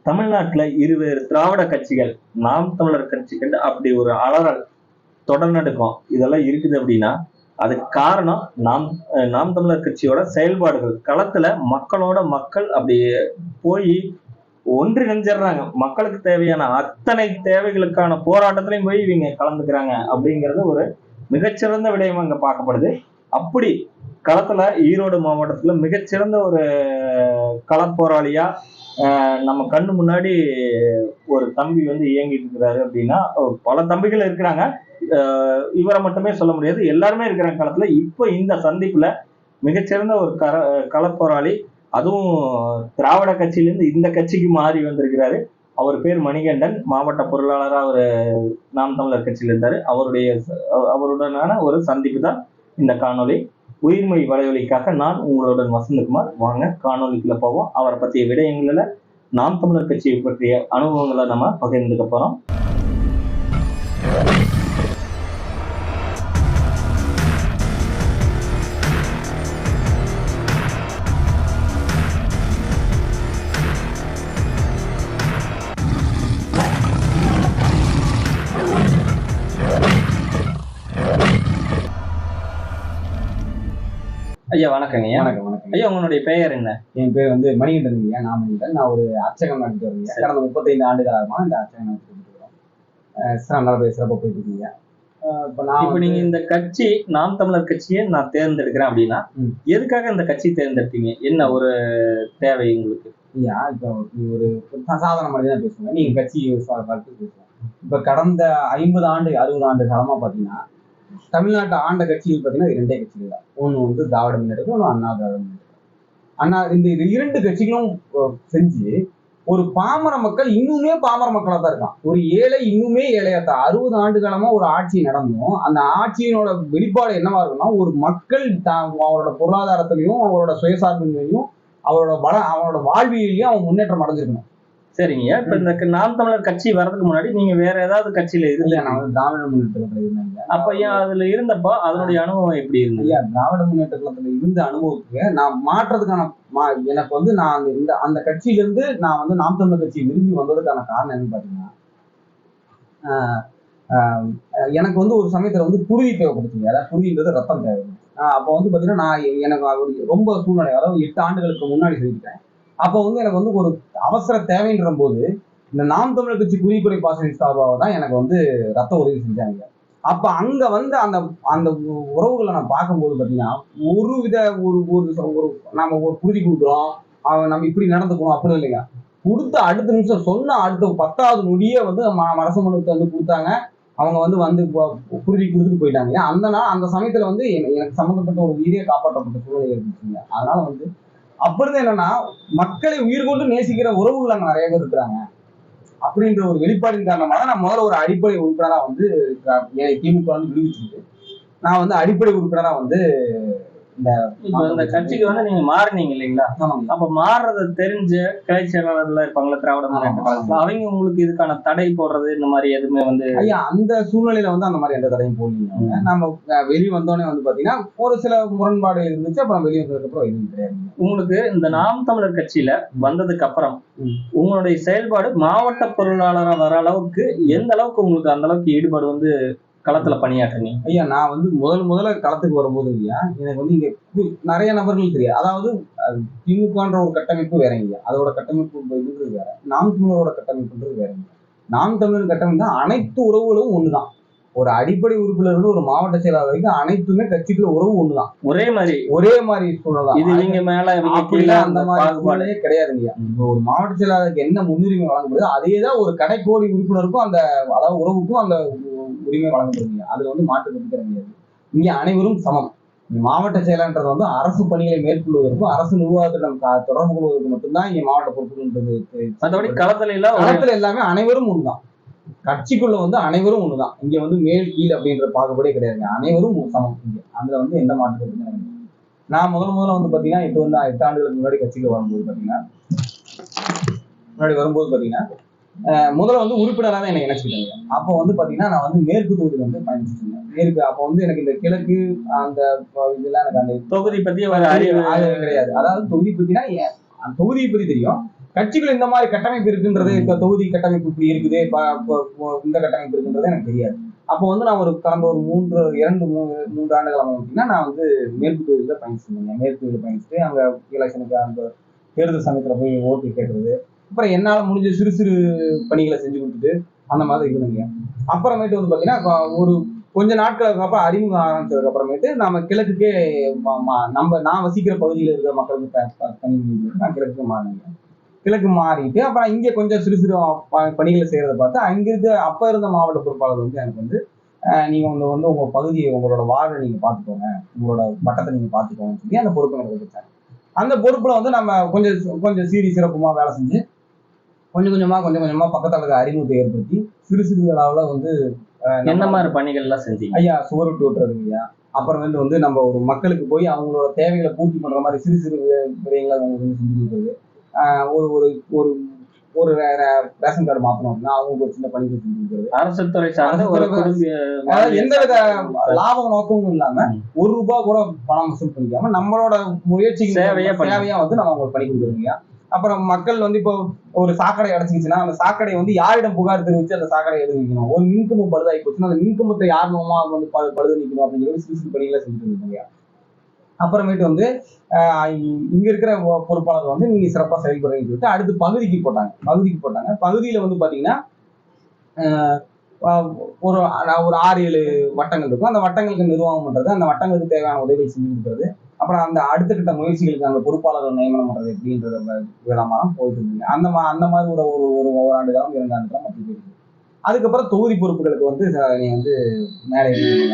தமிழ்நாட்டுல இருவேறு திராவிட கட்சிகள், நாம் தமிழர் கட்சிகள் அப்படி ஒரு அலறல் தொடர்நடுக்கம் இதெல்லாம் இருக்குது அப்படின்னா அதுக்கு காரணம் நாம் தமிழர் கட்சியோட செயல்பாடுகள். களத்துல மக்களோட மக்கள் அப்படி போய் ஒன்றிணைஞ்சிடுறாங்க. மக்களுக்கு தேவையான அத்தனை தேவைகளுக்கான போராட்டத்திலையும் போய் இவங்க கலந்துக்கிறாங்க அப்படிங்கிறது ஒரு மிகச்சிறந்த விடயமா அங்க பார்க்கப்படுது. அப்படி களத்துல ஈரோடு மாவட்டத்துல மிகச்சிறந்த ஒரு களப்போராளியா நம்ம கண்ணு முன்னாடி ஒரு தம்பி வந்து இயங்கிட்டு இருக்கிறாரு அப்படின்னா, பல தம்பிகள் இருக்கிறாங்க. இவரை மட்டுமே சொல்ல முடியாது, எல்லாருமே இருக்கிறாங்க களத்துல. இப்ப இந்த சந்திப்புல மிகச்சிறந்த ஒரு களப்போராளி, அதுவும் திராவிட கட்சியிலிருந்து இந்த கட்சிக்கு மாறி வந்திருக்கிறாரு. அவர் பேர் மணிகண்டன். மாவட்ட பொருளாளரா அவர் நாம் தமிழர் கட்சியில் இருந்தாரு. அவருடனான ஒரு சந்திப்பு தான் இந்த காணொலி. உயிர்மொழி வலையொலிக்காக நான் உங்களுடன் வசந்தகுமார். வாங்க காணொலிக்குள்ள போவோம். அவரை பற்றிய விடயங்களில் நாம் தமிழர் கட்சியை பற்றிய அனுபவங்களை நம்ம பகிர்ந்துக்க போறோம். ஐயா வணக்கங்க. வணக்கம் வணக்கம் ஐயா, உங்களுடைய பெயர் என்ன? என் பேர் வந்து மணிகண்டன் ஐயா. நான் மணிகண்டன். நான் ஒரு அர்ச்சகம் நடத்திட்டு வரேன். கடந்த 35 ஆண்டு காலமா இந்த அர்ச்சகம் நடத்திட்டு இருக்கிறோம். நல்ல சிறப்பாக போயிட்டு இருக்கீங்க. இப்ப நீங்க இந்த கட்சி நாம் தமிழர் கட்சியை நான் தேர்ந்தெடுக்கிறேன் அப்படின்னா எதுக்காக இந்த கட்சி தேர்ந்தெடுத்தீங்க? என்ன ஒரு தேவை உங்களுக்கு? ஐயா, இப்போ ஒரு சாதாரண மனிதனா பேசுவாங்க, நீங்க கட்சி பார்த்து பேசுவாங்க. இப்ப கடந்த 50 ஆண்டு 60 ஆண்டு காலமா பாத்தீங்கன்னா தமிழ்நாட்டை ஆண்ட கட்சிகள் பார்த்தீங்கன்னா இரண்டே கட்சிகள் தான். ஒன்று வந்து திராவிட முன்னேற்றம், ஒன்று அண்ணா திராவிட முன்னேற்றம். இந்த இரண்டு கட்சிகளும் செஞ்சு ஒரு பாமர மக்கள் இன்னுமே பாமர மக்களாக தான் இருக்கான். ஒரு ஏழை இன்னுமே ஏழையாத்தான். 60 ஆண்டு காலமா ஒரு ஆட்சி நடந்தும் அந்த ஆட்சியினோட வெளிப்பாடு என்னவா இருக்குன்னா, ஒரு மக்கள் அவரோட பொருளாதாரத்திலையும் அவரோட சுயசார்பின்மையும் அவரோட வாழ்வியலையும் அவன் முன்னேற்றம் அடைஞ்சிருக்கணும். சரிங்க. இப்ப இந்த நாம் தமிழர் கட்சி வர்றதுக்கு முன்னாடி நீங்க வேற ஏதாவது கட்சியில இருந்தீங்க? நான் திராவிட முன்னேற்ற கழகத்துல இருந்தேன். அப்ப ஏன் அதுல இருந்தப்போ அதனுடைய அனுபவம் எப்படி இருந்தது? ஐயா, திராவிட முன்னேற்ற கழகத்துல இருந்த அனுபவத்துக்கு நான் மாற்றதுக்கான எனக்கு வந்து நான் அந்த கட்சியில இருந்து நான் வந்து நாம் தமிழர் கட்சியை விரும்பி வந்ததுக்கான காரணம் என்னன்னு பாத்தீங்கன்னா, எனக்கு வந்து ஒரு சமயத்துல வந்து புழுதி தேவைப்படுத்துங்க. அதாவது புழுதின்றது ரத்தம் தேவைப்படுது. அப்போ வந்து பாத்தீங்கன்னா நான் எனக்கு ரொம்ப சூழ்நிலை, அதாவது 8 ஆண்டுகளுக்கு முன்னாடி சொல்லிட்டேன். அப்போ வந்து எனக்கு வந்து ஒரு அவசர தேவைன்ற போது இந்த நாம் தமிழர் கட்சி குறிக்குறை பாசனை சார்பாக தான் எனக்கு வந்து ரத்த உதவி செஞ்சாங்க. அப்ப அங்க வந்து அந்த அந்த உறவுகளை நான் பார்க்கும்போது பார்த்தீங்கன்னா ஒரு நம்ம ஒரு புரிதி கொடுக்குறோம், நம்ம இப்படி நடந்துக்கணும் அப்படி இல்லைங்க. கொடுத்த அடுத்த நிமிஷம் சொன்ன அடுத்த 10வது நொடியே வந்து அரசு மனுக்கு வந்து கொடுத்தாங்க. அவங்க வந்து புரிதி கொடுத்துட்டு போயிட்டாங்க. அந்த சமயத்துல வந்து எனக்கு சம்மந்தப்பட்ட ஒரு உயிரியை காப்பாற்றப்பட்ட சூழ்நிலை இருந்துச்சுங்க. அதனால வந்து அப்படி என்னன்னா, மக்களை உயிர் கொண்டு நேசிக்கிற உறவுகள் அங்க நிறைய பேர் இருக்கிறாங்க அப்படின்ற ஒரு வெளிப்பாடின் காரணமாக நான் முதல்ல ஒரு அடிப்படை உறுப்பினரா வந்து திமுக வந்து விடுவிச்சுட்டு நான் வந்து அடிப்படை உறுப்பினரா வந்து இந்த கட்சிக்கு வந்து நீங்க மாறினீங்க இல்லைங்களா? அப்ப மாறுறத தெரிஞ்ச கிளை செயலாளர்ல இருப்பாங்களா திராவிட முன்னேற்ற, அவங்க உங்களுக்கு இதுக்கான தடை போடுறது இந்த மாதிரி எதுவுமே வந்து? ஐயா, அந்த சூழ்நிலையில வந்து அந்த மாதிரி எந்த தடையும் போடலீங்க. நம்ம வெளியே வந்தோடனே வந்து பாத்தீங்கன்னா ஒரு சில முரண்பாடு இருந்துச்சு. அப்புறம் வெளியே வந்ததுக்கு அப்புறம் எதுவும் கிடையாது. உங்களுக்கு இந்த நாம் தமிழர் கட்சியில வந்ததுக்கு அப்புறம் உங்களுடைய செயல்பாடு மாவட்ட பொருளாளரா வர அளவுக்கு எந்த அளவுக்கு உங்களுக்கு அந்த அளவுக்கு ஈடுபாடு வந்து களத்துல பணியாற்றுனீங்க? ஐயா, நான் வந்து முதல்ல களத்துக்கு வரும்போது ஐயா, எனக்கு வந்து இங்க நிறைய நபர்கள் தெரியாது. அதாவது திமுகன்ற ஒரு கட்டமைப்பு வேறங்க, அதோட கட்டமைப்பு இதுன்றது வேற, நாம் தமிழரோட கட்டமைப்புன்றது வேறங்க. நாம் தமிழர் கட்டமைப்பு அனைத்து உறவுகளும் ஒண்ணுதான். ஒரு அடிப்படை உறுப்பினர் இருந்து ஒரு மாவட்ட செயலாளர் வரைக்கும் அனைத்துமே கட்சிக்குள்ள உறவு ஒண்ணுதான். ஒரே மாதிரி சூழலாம். இது நீங்க மேல அந்த மாதிரி கிடையாதுங்க. ஒரு மாவட்ட செயலாளருக்கு என்ன முன்னுரிமை வழங்கப்படுது அதேதான் ஒரு கடைக்கோடி உறுப்பினருக்கும் அந்த அதாவது உறவுக்கும் அந்த உரிமை வழங்கப்படுங்க. அதுல வந்து மாற்று கருத்து கிடையாது. இங்க அனைவரும் சமம். மாவட்ட செயலாளர் வந்து அரசு பணிகளை மேற்கொள்வதற்கும் அரசு நிர்வாகத்திடம் தொடர்பு கொள்வதற்கு மட்டும்தான் இங்க மாவட்ட பொறுப்புகள். களத்துல எல்லாமே அனைவரும் ஒண்ணுதான். கட்சிக்குள்ள வந்து அனைவரும் ஒண்ணுதான். இங்க வந்து மேல் கீழ் அப்படின்ற பாகுபாடே கிடையாதுங்க. அனைவரும் சமம் இங்க. அதுல வந்து எந்த மாற்று கருத்து. நான் முதல்ல வந்து பாத்தீங்கன்னா 8 ஆண்டுகளுக்கு முன்னாடி கட்சிக்கு வரும்போது பாத்தீங்கன்னா முதல்ல வந்து உறுப்பினராக தான் என்னை இணைச்சிக்கிட்டாங்க. அப்போ வந்து பாத்தீங்கன்னா நான் வந்து மேற்கு தொகுதி வந்து பயணிச்சுட்டேன். மேற்கு அப்போ வந்து எனக்கு இந்த கிழக்கு அந்த இதெல்லாம் எனக்கு அந்த தொகுதி பத்தி அறிவு கிடையாது. அதாவது தொகுதி பத்தினா தொகுதியை பத்தி தெரியும், கட்சிகள் இந்த மாதிரி கட்டமைப்பு இருக்குன்றது, இந்த தொகுதி கட்டமைப்பு இப்படி இருக்குது, இந்த கட்டமைப்பு இருக்குன்றது எனக்கு தெரியாது. அப்போ வந்து நான் கடந்த ஒரு 3 ஆண்டுகள் அப்படின்னா நான் வந்து மேற்கு தொகுதியில் பயணிச்சிருந்தேன். மேற்கு தொகுதியில் பயணிச்சுட்டு அங்கே எலெக்ஷனுக்கு அந்த தேர்தல் சமயத்தில் போய் ஓட்டு கேட்கறது, அப்புறம் என்னால் முடிஞ்ச சிறு சிறு பணிகளை செஞ்சு கொடுத்துட்டு அந்த மாதிரி இருந்தீங்க. அப்புறமேட்டு வந்து பார்த்தீங்கன்னா ஒரு கொஞ்ச நாட்களுக்கு அப்புறம் அறிமுகம் ஆரம்பிச்சதுக்கு அப்புறமேட்டு நம்ம கிழக்குக்கே நான் வசிக்கிற பகுதியில் இருக்கிற மக்களுக்கு நான் கிழக்கு மாறினேன். கிழக்கு மாறிட்டு அப்புறம் இங்கே கொஞ்சம் சிறு சிறு பணிகளை செய்யறதை பார்த்து அங்கிருந்து அப்ப இருந்த மாவட்ட பொறுப்பாளர் வந்து எனக்கு வந்து நீங்க வந்து உங்க பகுதியை உங்களோட வார்டை நீங்க பார்த்துக்கோங்க, உங்களோட வட்டத்தை நீங்க பார்த்துக்கோங்கன்னு சொல்லி அந்த பொறுப்பை எனக்கு கொடுத்தாங்க. அந்த பொறுப்புல வந்து நம்ம கொஞ்சம் சீரி சிறப்புமா வேலை செஞ்சு கொஞ்சம் கொஞ்சமா பக்கத்துல அறிமுகத்தை ஏற்படுத்தி சிறு சிறு அளவுல வந்து என்ன மாதிரி பணிகள் எல்லாம் செஞ்சீங்க? ஐயா, சுவர் விட்டு விட்டுறது ஐயா. அப்புறம் வந்து நம்ம ஒரு மக்களுக்கு போய் அவங்களோட தேவைகளை பூர்த்தி பண்ற மாதிரி சிறு சிறு விடயங்களை அவங்க வந்து செஞ்சு கொடுக்குறது. ஒரு ஒரு ஒரு ஒரு ரேஷன் கார்டு மாத்தணும் அப்படின்னா அவங்களுக்கு ஒரு சின்ன பணிகள் செஞ்சு கொடுக்குறது. அரசு துறை சார்ந்த எந்த வித லாப நோக்கமும் இல்லாம ₹1 கூட பணம் வசூல் பண்ணிக்காம நம்மளோட முயற்சிக்கு சேவையா வந்து நம்ம அவங்களுக்கு பண்ணி கொடுக்குறோம். அப்புறம் மக்கள் வந்து இப்போ ஒரு சாக்கடை அடைச்சிக்கிச்சுன்னா அந்த சாக்கடை வந்து யாரிடம் புகார் தெரிவிச்சு அந்த சாக்கடை எடுத்து வைக்கணும், ஒரு மின்கம்பம் பழுதாகி போச்சுன்னா அந்த மின்கம்பத்தை யார் மூலமா வந்து பழுது நிற்கணும் அப்படின்னு சிறு சிறு பணிகளை செஞ்சுட்டு இருக்காங்க. அப்புறமேட்டு வந்து இங்க இருக்கிற பொறுப்பாளர் வந்து நீங்க சிறப்பா செயல்படுறீங்கன்னு சொல்லிட்டு அடுத்து பகுதிக்கு போட்டாங்க. பகுதியில வந்து பாத்தீங்கன்னா ஒரு 6-7 வட்டங்கள் இருக்கும். அந்த வட்டங்களுக்கு நிர்வாகம் பண்றது, அந்த வட்டங்களுக்கு தேவையான உதவிகள் செஞ்சு கொடுக்குறது, அப்புறம் அந்த அடுத்த கட்ட முயற்சிகளுக்கு அந்த பொறுப்பாளர்கள் நியமனம் பண்றது எப்படின்றத விளம்பரம் போயிட்டு இருந்தீங்க. அந்த மாதிரி ஒரு ஆண்டு காலம் 2 ஆண்டு காலம் அப்படி போயிருக்கு. அதுக்கப்புறம் தொகுதி பொறுப்புகளுக்கு வந்து மேலே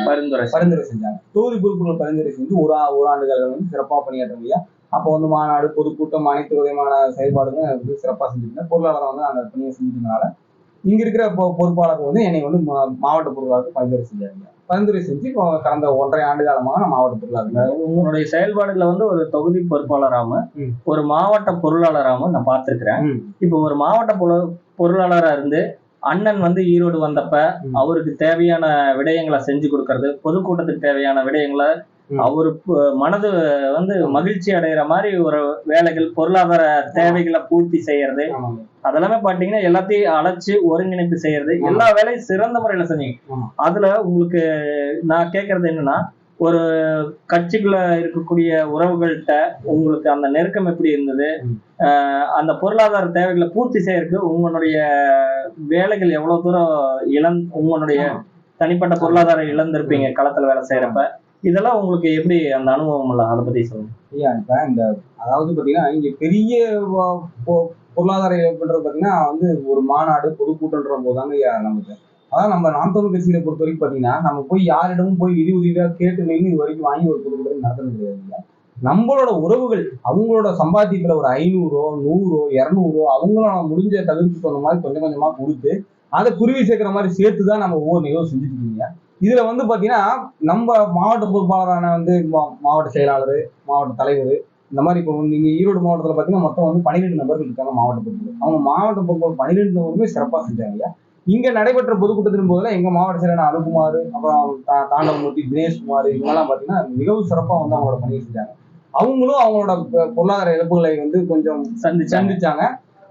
பரிந்துரை செஞ்சாங்க. தொகுதி பொறுப்புகள் பரிந்துரை செஞ்சு ஒரு ஆண்டு காலம் வந்து சிறப்பாக பணியாற்றுவீங்க. அப்போ வந்து மாநாடு, பொதுக்கூட்டம், அனைத்து விதமான செயல்பாடுகளும் வந்து சிறப்பாக செஞ்சுருந்தேன். பொருளாதாரம் வந்து அந்த பணியை செஞ்சுட்டதுனால இங்க இருக்கிற பொறுப்பாளர்கள் வந்து என்னை வந்து மாவட்ட பொருளாதாரத்துக்கு பரிந்துரை செஞ்சு கடந்த 1.5 ஆண்டு காலமாக நான் மாவட்ட பொருளாதாரம். உங்களுடைய செயல்பாடுகளை வந்து ஒரு தொகுதி பொறுப்பாளராம ஒரு மாவட்ட பொருளாளராம நான் பார்த்திருக்கிறேன். இப்போ ஒரு மாவட்ட பொருளாளரா இருந்து அண்ணன் வந்து ஈரோடு வந்தப்ப அவருக்கு தேவையான விடயங்களை செஞ்சு கொடுக்கறது, பொதுக்கூட்டத்துக்கு தேவையான விடயங்களை அவரு மனது வந்து மகிழ்ச்சி அடைகிற மாதிரி ஒரு வேலைகள், பொருளாதார தேவைகளை பூர்த்தி செய்யறது, அதெல்லாமே பாத்தீங்கன்னா எல்லாத்தையும் அழைச்சு ஒருங்கிணைப்பு செய்யறது, எல்லா வேலையும் சிறந்த முறையில செஞ்சீங்க. அதுல உங்களுக்கு நான் கேட்கறது என்னன்னா, ஒரு கட்சிக்குள்ள இருக்கக்கூடிய உறவுகள்கிட்ட உங்களுக்கு அந்த நெருக்கம் எப்படி இருந்தது, அந்த பொருளாதார தேவைகளை பூர்த்தி செய்யறதுக்கு உங்களுடைய வேலைகள் எவ்வளவு தூரம் உங்களுடைய தனிப்பட்ட பொருளாதாரம் இழந்திருப்பீங்க களத்துல வேலை செய்யறப்ப, இதெல்லாம் உங்களுக்கு எப்படி அந்த அனுபவம் இல்லை, அதை பத்தி சொல்லுங்க. ஐயா, இப்ப இந்த அதாவது பாத்தீங்கன்னா இங்க பெரிய பொருளாதார இழப்புன்றது பாத்தீங்கன்னா வந்து ஒரு மாநாடு, பொதுக்கூட்டன்ற போதுதாங்க ஐயா நமக்கு. அதான் நம்ம நாம் தமிழர் கட்சியில பொறுத்த வரைக்கும் பாத்தீங்கன்னா நம்ம போய் யாரிடமும் போய் நிதி உதவியா கேட்டு இது வரைக்கும் வாங்கி ஒரு பொதுக்கூட்டம் நடத்துறது கிடையாது. நம்மளோட உறவுகள் அவங்களோட சம்பாத்தியத்துல ஒரு 500, 100, 200 அவங்களோட முடிஞ்ச தகுதிக்கு சொன்ன மாதிரி கொஞ்சம் கொஞ்சமா கொடுத்து அதை குருவி சேர்க்கிற மாதிரி சேர்த்துதான் நம்ம ஒவ்வொரு நிகழ்வு செஞ்சுட்டு இருக்கீங்க. இதுல வந்து பாத்தீங்கன்னா நம்ம மாவட்ட பொறுப்பாளரான வந்து மாவட்ட செயலாளர், மாவட்ட தலைவர், இந்த மாதிரி இப்போ நீங்க ஈரோடு மாவட்டத்துல பாத்தீங்கன்னா மொத்தம் வந்து 12 நபர்கள் இருக்காங்க மாவட்ட பொறுப்பு. அவங்க மாவட்ட பொறுப்பாளர் 12 நபருமே சிறப்பா செஞ்சாங்க. இங்க நடைபெற்ற பொதுக்கூட்டத்தின் போதுல எங்க மாவட்ட செயலாளர் அனுகுமார், அப்புறம் தாண்டவமூர்த்தி, தினேஷ்குமார், இவங்கெல்லாம் பாத்தீங்கன்னா மிகவும் சிறப்பா வந்து அவங்களோட பணியை செஞ்சாங்க. அவங்களும் அவங்களோட பொருளாதார இழப்புகளை வந்து கொஞ்சம் சந்திச்சாங்க.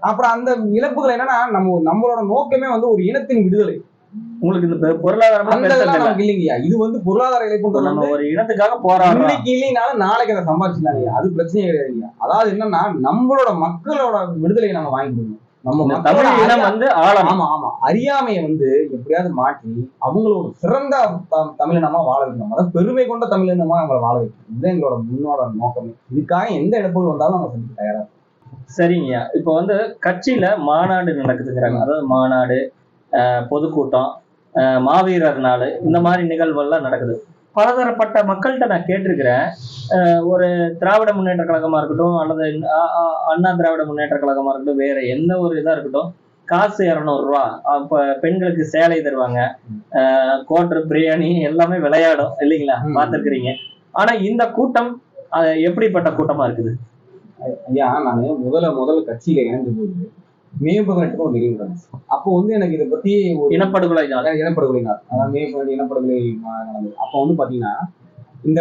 அப்புறம் அந்த இழப்புகள் என்னன்னா நம்மளோட நோக்கமே வந்து ஒரு இனத்தின் விடுதலை. உங்களுக்கு இந்த பொருளாதாரம் இல்லைங்கய்யா, இது வந்து பொருளாதார இழப்பு நம்ம ஒரு இனத்துக்காக போராடுறோம். இன்னைக்கு இல்லைனாலும் நாளைக்கு அதை சம்பாதிச்சுட்டாங்க, அது பிரச்சனையே கிடையாதுங்க. அதாவது என்னன்னா நம்மளோட மக்களோட விடுதலையை நம்ம வாங்கி கொடுக்கணும். நம்ம தமிழ் இனம் வந்து ஆமா அறியாமையை வந்து எப்படியாவது மாற்றி அவங்களோட சிறந்த தமிழினமா வாழ வைக்கணும். அதாவது பெருமை கொண்ட தமிழினமா அவங்களை வாழ வைக்கணும். இதுதான் எங்களோட முன்னோட நோக்கமே. இதுக்காக எந்த இழப்புகள் வந்தாலும் அவங்க செஞ்சு தயாரா. சரிங்க, இப்போ வந்து கட்சியில மாநாடு நடக்குதுங்கிறாங்க. அதாவது மாநாடு, பொதுக்கூட்டம், மாவீரர் நாள், இந்த மாதிரி நிகழ்வுகள்லாம் நடக்குது. பலதரப்பட்ட மக்கள்கிட்ட நான் கேட்டிருக்கிறேன். ஒரு திராவிட முன்னேற்ற கழகமா இருக்கட்டும், அல்லது அண்ணா திராவிட முன்னேற்ற கழகமா இருக்கட்டும், வேற எந்த ஒரு இதா இருக்கட்டும், காசு 200 ரூபா, அப்ப பெண்களுக்கு சேலை தருவாங்க, கோட்டர், பிரியாணி எல்லாமே விளையாடும் இல்லைங்களா, பார்த்துருக்கிறீங்க. ஆனா இந்த கூட்டம் எப்படிப்பட்ட கூட்டமா இருக்குது? ஐயா, நான் முதல்ல கட்சியில இணைந்த போது மே 18 ஒரு நிகழ்வு நடந்துச்சு. அப்போ வந்து எனக்கு இதை பத்தி ஒரு இனப்படுகொலை நாள், அதாவது மே 18 இனப்படுகொலை நடந்தது. அப்போ வந்து பாத்தீங்கன்னா இந்த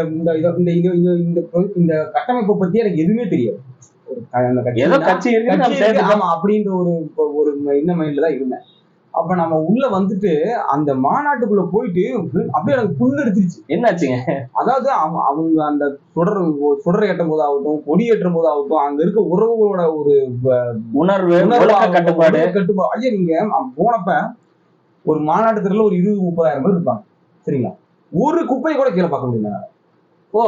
கட்டமைப்பை பத்தி எனக்கு எதுவுமே தெரியாது. அந்த ஏதோ கட்சி கட்சி இருக்கு நம்ம கட்சி இருக்கு, சேர்ந்துக்கலாம். ஆமா அப்படின்ற ஒரு இந்த மைண்ட்ல தான் இருந்தேன். அப்ப நம்ம உள்ள வந்துட்டு அந்த மாநாட்டுக்குள்ள போயிட்டு அப்படியே எனக்கு புல் எடுத்துருச்சு. என்னாச்சுங்க? அதாவது அவங்க அந்த சுடர் ஏற்றும் போது ஆகட்டும், கொடி ஏற்றும் போது ஆகட்டும், அங்க இருக்க உறவுகளோட ஒரு உணர்வு, உணர்வு ஒழுக்க கட்டுப்பாடு. கட்டுப்பாடு. ஐயா நீங்க போனப்ப ஒரு மாநாட்டு திரள்ல ஒரு 20-30 பேர் இருப்பாங்க, சரிங்களா? ஒரு குப்பையை கூட கீழே பார்க்க முடியல. ஓ,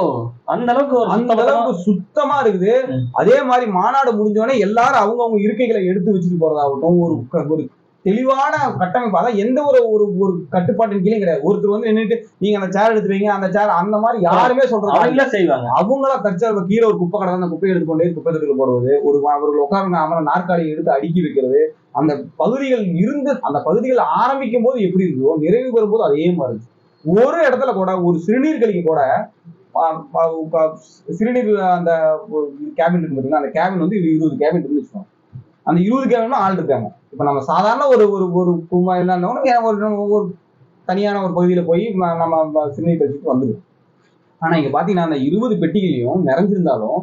அந்த அளவுக்கு அந்த அளவுக்கு சுத்தமா இருக்குது. அதே மாதிரி மாநாடு முடிஞ்சோடனே எல்லாரும் அவங்க இருக்கைகளை எடுத்து வச்சுட்டு போறதாகட்டும், ஒரு தெளிவான கட்டமைப்பு. அதான் எந்த ஒரு ஒரு கட்டுப்பாட்டின் கீழே கிடையாது. ஒருத்தர் வந்து நின்றுட்டு நீங்க அந்த சேர் எடுத்து வைங்க, அந்த சேர், அந்த மாதிரி யாருமே சொல்றது செய்வாங்க. அவங்களா தற்சார்பு கீழே ஒரு குப்பை கடை, அந்த குப்பையை எடுத்துக்கொண்டே குப்பை தொட்டில போடுவது, அவர்கள் உட்கார்ந்து அவங்கள நாற்காலியை எடுத்து அடுக்கி வைக்கிறது. அந்த பகுதிகள் இருந்து அந்த பகுதிகள் ஆரம்பிக்கும் போது எப்படி இருந்ததோ நிறைவு பெறும்போது அதே மாதிரி இருக்கு. ஒரு இடத்துல கூட ஒரு சிறுநீர் கழிக்க கூட சிறுநீர் அந்த கேபின் இருக்கு பாத்தீங்கன்னா, அந்த கேபின் வந்து 20 கேபின் இருக்குன்னு வச்சுக்கோங்க. அந்த 20 கேபின் ஆள் இருக்காங்க. இப்ப நம்ம சாதாரண ஒரு ஒரு தனியான ஒரு பகுதியில போய் நம்ம சிறுநீர் கழிச்சுட்டு வந்துடும். ஆனா இங்க பாத்தீங்கன்னா அந்த 20 பெட்டிகளையும் நிறைஞ்சிருந்தாலும்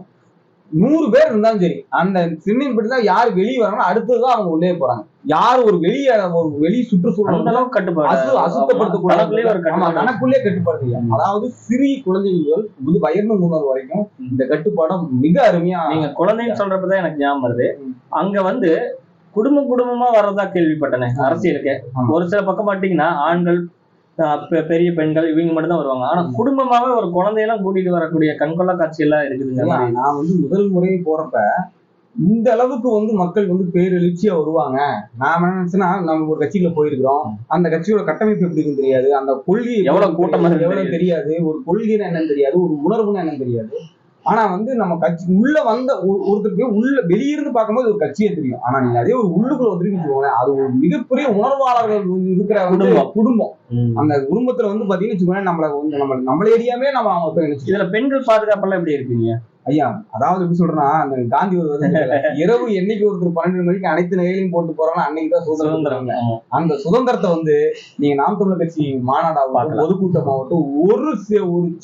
100 பேர் இருந்தாலும் சரி, அந்த சிறுநீர் பெட்டி தான் யார் வெளியே வராங்களோ அடுத்ததுதான் அவங்க உள்ளே போறாங்க. யார் ஒரு வெளி சுற்றுச்சூழல் அசுத்தப்படுத்தக்கூடாது, தனக்குள்ளே கட்டுப்பாடு. அதாவது சிறிய குழந்தைகள் வந்து வயது 3 வரைக்கும் இந்த கட்டுப்பாடம் மிக அருமையா. நீங்க குழந்தைன்னு சொல்றப்பதான் எனக்கு ஞாபகம் வருது. அங்க வந்து குடும்பமா வர்றதா கேள்விப்பட்டேன் அரசியலுக்கு. ஒரு சில பக்கம் பாத்தீங்கன்னா ஆண்கள், பெரிய பெண்கள் இவங்க மட்டும் தான் வருவாங்க. ஆனா குடும்பமாவே ஒரு குழந்தையெல்லாம் கூட்டிட்டு வரக்கூடிய கண்கொள்ளா காட்சி எல்லாம் இருக்குதுங்க. நான் வந்து முதல் முறை போறப்ப இந்த அளவுக்கு வந்து மக்கள் வந்து பேரெழுச்சியா வருவாங்க. நான் என்ன நினைச்சேன்னா, நம்ம ஒரு கட்சிக்குள்ள போயிருக்கிறோம், அந்த கட்சியோட கட்டமைப்பு எப்படி இருக்குன்னு தெரியாது, அந்த கொள்கை எவ்வளவு கூட்டமா எவ்வளவு தெரியாது, ஒரு கொள்கைன்னு என்னன்னு தெரியாது, ஒரு உணர்வுன்னு என்னன்னு தெரியாது. ஆனா வந்து நம்ம கட்சி உள்ள வந்த ஒருத்தருக்கு உள்ள வெளியிருந்து பார்க்கும்போது ஒரு கட்சியே தெரியும். ஆனா நீங்க அதே ஒரு உள்ளுக்குள்ள வந்துருக்கீங்க, அது ஒரு மிகப்பெரிய உணர்வாளர்கள் இருக்கிற குடும்பம். அந்த குடும்பத்துல வந்து பாத்தீங்கன்னு வச்சுக்கோங்க, நம்மள ஏரியாவே நம்ம அவங்க போய் நினைச்சு. இதுல பெண்கள் பாதுகாப்பெல்லாம் எப்படி இருக்கீங்க ஐயா? அதாவது எப்படி சொல்றேன்னா, அந்த காந்தி ஒரு இரவு என்னைக்கு ஒருத்தர் 12 மணிக்கு அனைத்து நிலையிலையும் போட்டு போறாங்க, அன்னைக்குதான் சுதந்திரம். அந்த சுதந்திரத்தை வந்து நீங்க நாம் தமிழர் கட்சி மாநாடாகட்டும், பொதுக்கூட்டமாகட்டும், ஒரு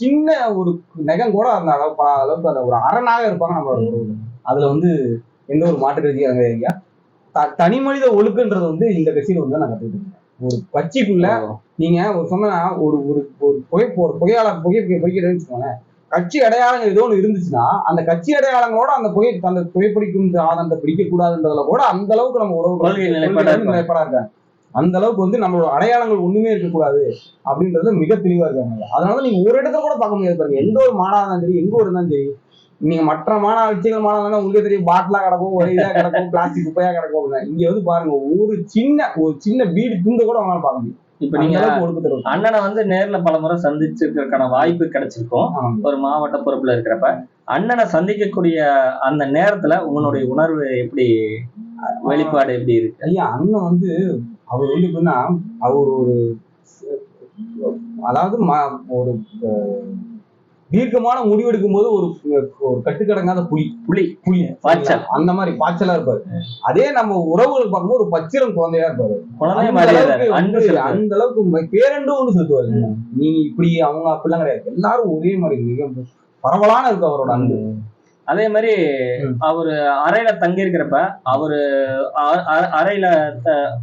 சின்ன ஒரு நெகம் கூட அந்த அளவுக்கு அந்த ஒரு அரணாக இருப்பாங்க நம்மளோட உறவுகள். அதுல வந்து எந்த ஒரு மாற்று கட்சி ஐயா. தனி மனித ஒழுக்குன்றது வந்து இந்த கட்சியில வந்து நான் கத்துக்கிட்டேன். ஒரு கட்சிக்குள்ள நீங்க ஒரு சொன்னா ஒரு புகையாளர் புகைக்கிறேன்னு வச்சுக்கோங்க, கட்சி அடையாளங்கள் ஏதோ ஒன்று இருந்துச்சுன்னா அந்த கட்சி அடையாளங்களோட அந்த புகைப்பிடிக்கும் ஆனந்த பிடிக்க கூடாதுன்றதுல கூட அந்த அளவுக்கு நம்ம உறவு நிலைப்பாடா இருக்காங்க. அந்த அளவுக்கு வந்து நம்மளோட அடையாளங்கள் ஒண்ணுமே இருக்கக்கூடாது அப்படின்றது மிக தெளிவா இருக்காங்க. அதனால நீங்க ஒரு இடத்துல கூட பார்க்க முடியாது பாருங்க. எந்த ஒரு மாநாடு சரி, எங்க ஒரு இருந்தாலும் சரி, நீங்க மற்ற மாநாடு உங்களுக்கே தெரியும், பாட்டிலா கிடக்கும், ஒரு இதா கிடக்கும், பிளாஸ்டிக் குப்பையா கிடக்கும். இங்க வந்து பாருங்க, ஒரு சின்ன வீடு துண்டு கூட அவங்களால பார்க்க முடியும். இப்ப நீங்க அண்ணனை வந்து நேர்ல பல முறை சந்திச்சிருக்கிறதுக்கான வாய்ப்பு கிடைச்சிருக்கும். ஒரு மாவட்ட பொறுப்புல இருக்கிறப்ப அண்ணனை சந்திக்கக்கூடிய அந்த நேரத்துல உங்களுடைய உணர்வு எப்படி, வெளிப்பாடு எப்படி இருக்கு? ஐயா, அண்ணன் வந்து அவர் வந்து எப்படின்னா, அவர் ஒரு அதாவது ஒரு தீர்க்கமான முடிவெடுக்கும் போது ஒரு கட்டுக்கடங்காத புலி அந்த மாதிரி பாய்ச்சலா இருப்பாரு. அதே நம்ம உறவுகள் பார்க்கும்போது ஒரு பச்சிரம் குழந்தையா இருப்பாரு. அந்த அளவுக்கு பேரண்டு ஒண்ணு செலுத்துவாரு. நீங்க இப்படி அவங்க அப்படிலாம் கிடையாது, எல்லாரும் ஒரே மாதிரி மிக பரவலான இருக்கு அவரோட அன்பு. அதே மாதிரி அவரு அறையில தங்கி இருக்கிறப்ப அவரு அறையில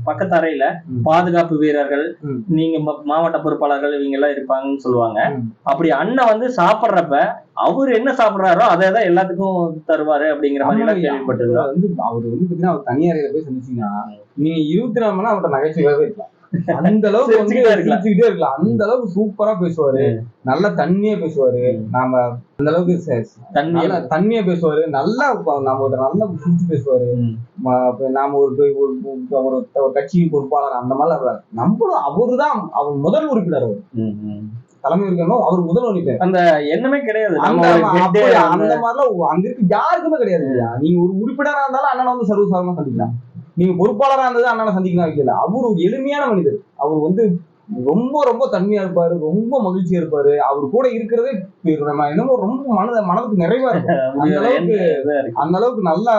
பக்கத்து அறையில பாதுகாப்பு வீரர்கள், நீங்க மாவட்ட பொறுப்பாளர்கள் இவங்க எல்லாம் இருப்பாங்கன்னு சொல்லுவாங்க. அப்படி அண்ணன் வந்து சாப்பிடுறப்ப அவரு என்ன சாப்பிடுறாரோ அதான் எல்லாத்துக்கும் தருவாரு அப்படிங்கிற மாதிரி எல்லாம் கேள்விப்பட்டிருக்கோம். அவரு வந்து பாத்தீங்கன்னா அவர் தனி அறையில போய் சந்திச்சீங்கன்னா நீங்க 24 மணி நேரம் அவர்கிட்ட நகைச்சுவையாவே இருக்கலாம். அந்த அளவுக்கு சிரிச்சுக்கிட்டே இருக்கலாம். அந்த அளவுக்கு சூப்பரா பேசுவாரு, நல்ல தண்ணியா பேசுவாரு. நாம அந்த அளவுக்கு தண்ணியா பேசுவாரு, நல்லா நல்லா சிரிச்சு பேசுவாரு. நாம ஒரு கட்சி பொறுப்பாளர் அந்த மாதிரி நம்மளும் அவருதான் அவர் முதல் உறுப்பினர். அவர் தலைமை இருக்கணும், அவர் முதல் உறுப்பினர். அந்த எண்ணமே கிடையாது, அந்த மாதிரிலாம் அங்க இருக்கு யாருக்குமே கிடையாது. நீங்க ஒரு உறுப்பினரா இருந்தாலும் அண்ணனை வந்து சர்வசாதாரணமா சந்திக்கலாம். நீங்க பொறுப்பாளராக இருந்தது அண்ணனை சந்திக்கலாம் வைக்கல. அவர் ஒரு எளிமையான மனிதர். அவர் வந்து ரொம்ப ரொம்ப தன்மையா இருப்பாரு, ரொம்ப மகிழ்ச்சியா இருப்பாரு. அவர் கூட இருக்கிறதே நம்ம என்னமோ ரொம்ப மனதுக்கு நிறைவா இருக்கும். அந்த அளவுக்கு நல்லா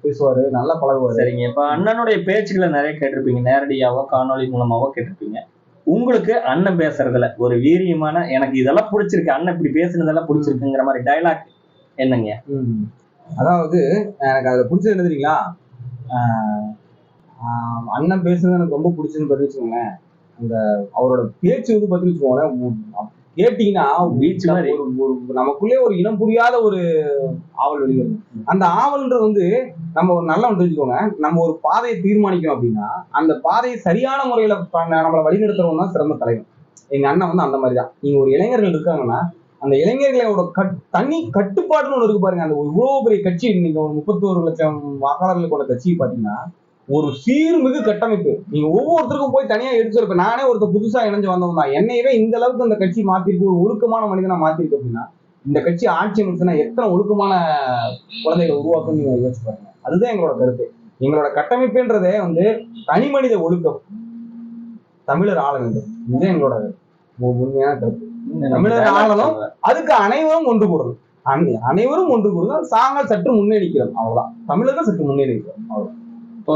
பேசுவாரு, நல்லா பழகுவாரு. சரிங்க, இப்ப அண்ணனுடைய பேச்சுக்களை நிறைய கேட்டிருப்பீங்க, நேரடியாவோ காணொலி மூலமாவோ கேட்டிருப்பீங்க. உங்களுக்கு அண்ணன் பேசுறதுல ஒரு வீரியமான, எனக்கு இதெல்லாம் பிடிச்சிருக்கு, அண்ணன் இப்படி பேசுனதெல்லாம் பிடிச்சிருக்குங்கிற மாதிரி டைலாக் என்னங்க? அதாவது எனக்கு அதுல பிடிச்சது என்ன தெரியுங்களா? அண்ணன் பேசுறது எனக்கு ரொம்ப பிடிச்சதுன்னு பார்த்து வச்சுக்கோங்களேன். அந்த அவரோட பேச்சு வந்து பார்த்து வச்சுக்கோங்களேன், கேட்டீங்கன்னா பீச் மாதிரி நமக்குள்ளே ஒரு இனம் புரியாத ஒரு ஆவல் வெளிவரும். அந்த ஆவல்ன்றது வந்து நம்ம ஒரு நல்ல ஒன்று தெரிஞ்சுக்கோங்க. நம்ம ஒரு பாதையை தீர்மானிக்கணும் அப்படின்னா அந்த பாதையை சரியான முறையில நம்மளை வழிநடத்துறவங்க தான் சிறந்த தலைவர். எங்க அண்ணன் வந்து அந்த மாதிரி தான். நீங்க ஒரு இளைஞர்கள் இருக்காங்கன்னா அந்த இளைஞர்களோட தனி கட்டுப்பாடுன்னு ஒன்று இருக்கு பாருங்க. அந்த இவ்வளவு பெரிய கட்சி, நீங்க ஒரு 31 லட்சம் வாக்காளர்கள் கொண்ட கட்சி பாத்தீங்கன்னா ஒரு சீர்மிகு கட்டமைப்பு. நீங்க ஒவ்வொருத்தருக்கும் போய் தனியா எடுத்து இப்ப நானே ஒருத்தர் புதுசா இணைஞ்சு வந்தவன் தான். என்னையவே இந்த அளவுக்கு அந்த கட்சி மாத்திருக்கு, ஒரு ஒழுக்கமான மனிதனா மாத்திருக்கு அப்படின்னா இந்த கட்சி ஆட்சி அமைச்சுன்னா எத்தனை ஒழுக்கமான குழந்தைகளை உருவாக்கும் நீங்க யோசிச்சு பாருங்க. அதுதான் எங்களோட கருத்து. எங்களோட கட்டமைப்புன்றதே வந்து தனி மனித ஒழுக்கம், தமிழர் ஆள வேண்டும். இதுதான் எங்களோட உண்மையான கருத்து. தமிழர் ஆளணும், அதுக்கு அனைவரும் ஒன்று கூடணும். அனைவரும் ஒன்று கூடுதல் சாங்கள் சற்று முன்னேறிக்கிறோம், அவ்வளவுதான். தமிழர்கள் சற்று முன்னேறிக்கிறோம், அவ்வளவுதான். இப்போ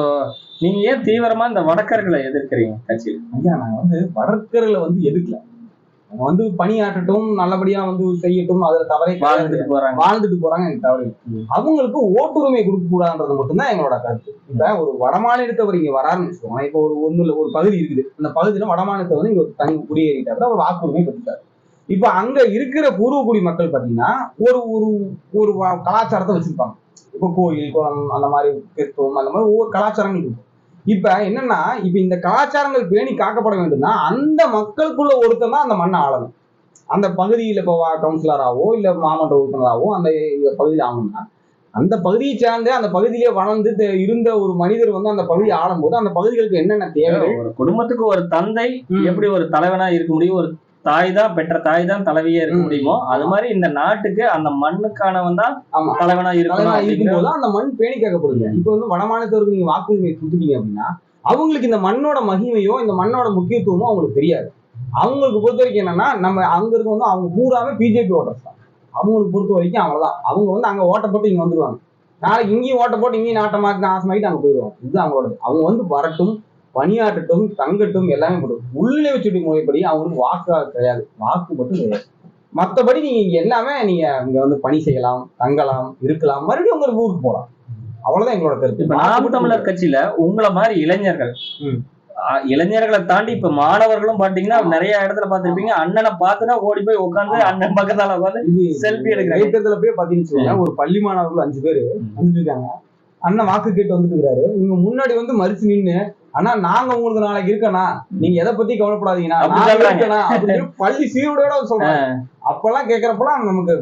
நீங்க ஏன் தீவிரமா இந்த வடக்கர்களை எதிர்க்கிறீங்க கட்சியில்? ஐயா, நாங்க வந்து வடக்கர்களை வந்து எதிர்க்கல. அவங்க வந்து பணியாற்றட்டும், நல்லபடியா வந்து செய்யட்டும், அதுல தவறே வாழ்ந்துட்டு போறாங்க, எனக்கு தவறு. அவங்களுக்கு ஓட்டுரிமை கொடுக்க கூடாதுன்றது மட்டும்தான் எங்களோட கருத்து. இப்ப ஒரு வடமாநிலத்தவர் இங்க வராருன்னு வச்சுக்கோங்க. இப்போ ஒரு பகுதி இருக்குது, அந்த பகுதியில வடமாநிலத்தை வந்து இங்க தனி குடியேறிட்டாரு, அவர் வாக்குரிமை பெற்றுட்டாரு. இப்ப அங்க இருக்கிற பூர்வகுடி மக்கள் பாத்தீங்கன்னா ஒரு ஒரு ஒரு கலாச்சாரத்தை வச்சிருப்பாங்க. இப்ப கோயில், குளம், அந்த மாதிரி கிறிஸ்துவம், அந்த மாதிரி ஒவ்வொரு கலாச்சாரங்கள் இருக்கும். இப்ப என்னன்னா, இப்ப இந்த கலாச்சாரங்கள் பேணி காக்கப்பட வேண்டும்னா அந்த மக்களுக்குள்ள ஒருத்தர் தான் அந்த மண்ணை ஆளணும். அந்த பகுதியில இப்போ கவுன்சிலராகவோ இல்ல மாமன்ற உறுப்பினராகவோ அந்த பகுதியில் ஆகணும்னா அந்த பகுதியை சேர்ந்து அந்த பகுதியிலே வளர்ந்து இருந்த ஒரு மனிதர் வந்து அந்த பகுதியை ஆளும் போது அந்த பகுதிகளுக்கு என்னென்ன தேவை. ஒரு குடும்பத்துக்கு ஒரு தந்தை எப்படி ஒரு தலைவனா இருக்க முடியும், ஒரு தாய் தான் பெற்ற தாய் தான் தலைவியே இருக்க முடியுமோ, அது மாதிரி இந்த நாட்டுக்கு அந்த மண்ணுக்கானவன் தான் தலைவனா இருக்கும்போது அந்த மண் பேணி கேட்கப்படுது. இப்ப வந்து வடமாநிலத்தவருக்கு நீங்க வாக்குரிமை கொடுத்துட்டீங்க அப்படின்னா அவங்களுக்கு இந்த மண்ணோட மகிமையோ இந்த மண்ணோட முக்கியத்துவமோ அவங்களுக்கு தெரியாது. அவங்களுக்கு பொறுத்த வரைக்கும் என்னன்னா, நம்ம அங்க இருக்க வந்து அவங்க பூராமே பிஜேபி ஓட்டர்ஸ் தான். அவங்களுக்கு பொறுத்த வரைக்கும் அவ்வளவுதான். அவங்க வந்து அங்க ஓட்ட போட்டு இங்க வந்துருவாங்க, நாளைக்கு இங்கேயும் ஓட்ட போட்டு இங்கேயும் நாட்டமாக்கு ஆசமாயிட்டு அங்க போயிடுவாங்க. இது அவங்களோட. அவங்க வந்து வரட்டும், பணியாற்றட்டும், தங்கட்டும், எல்லாமே போடும். உள்ளே வச்சுட்டு முறைப்படி அவங்களுக்கு வாக்கு கிடையாது, வாக்கு மட்டும் கிடையாது. மற்றபடி நீங்க இங்க எல்லாமே நீங்க இங்க வந்து பணி செய்யலாம், தங்கலாம், இருக்கலாம், மறுபடியும் உங்க ஊருக்கு போகலாம். அவ்வளவுதான் எங்களோட கருத்து. இப்ப நாம் தமிழர் கட்சியில உங்களை மாதிரி இளைஞர்களை தாண்டி இப்ப மாணவர்களும் பாத்தீங்கன்னா நிறைய இடத்துல பாத்திருப்பீங்க, அண்ணனை பார்த்துனா ஓடி போய் உட்காந்து அண்ணன் பக்கத்தால உட்காந்து செல்ஃபி எடுக்கிறாங்க. போய் பாத்தீங்கன்னா ஒரு பள்ளி மாணவர்கள் 5 பேர் வந்துட்டு இருக்காங்க. அண்ணன் வாக்கு கேட்டு வந்துட்டு இருக்காரு. இவங்க முன்னாடி வந்து மறிச்சு நின்று, ஆனா நாங்க உங்களுக்கு நாளைக்கு இருக்கனா, நீங்க எதை பத்தி கவலைப்படாதீங்கன்னா பள்ளி சீருடையோட சொல்றாங்க. அப்பெல்லாம் கேட்கறப்பெல்லாம் நமக்கு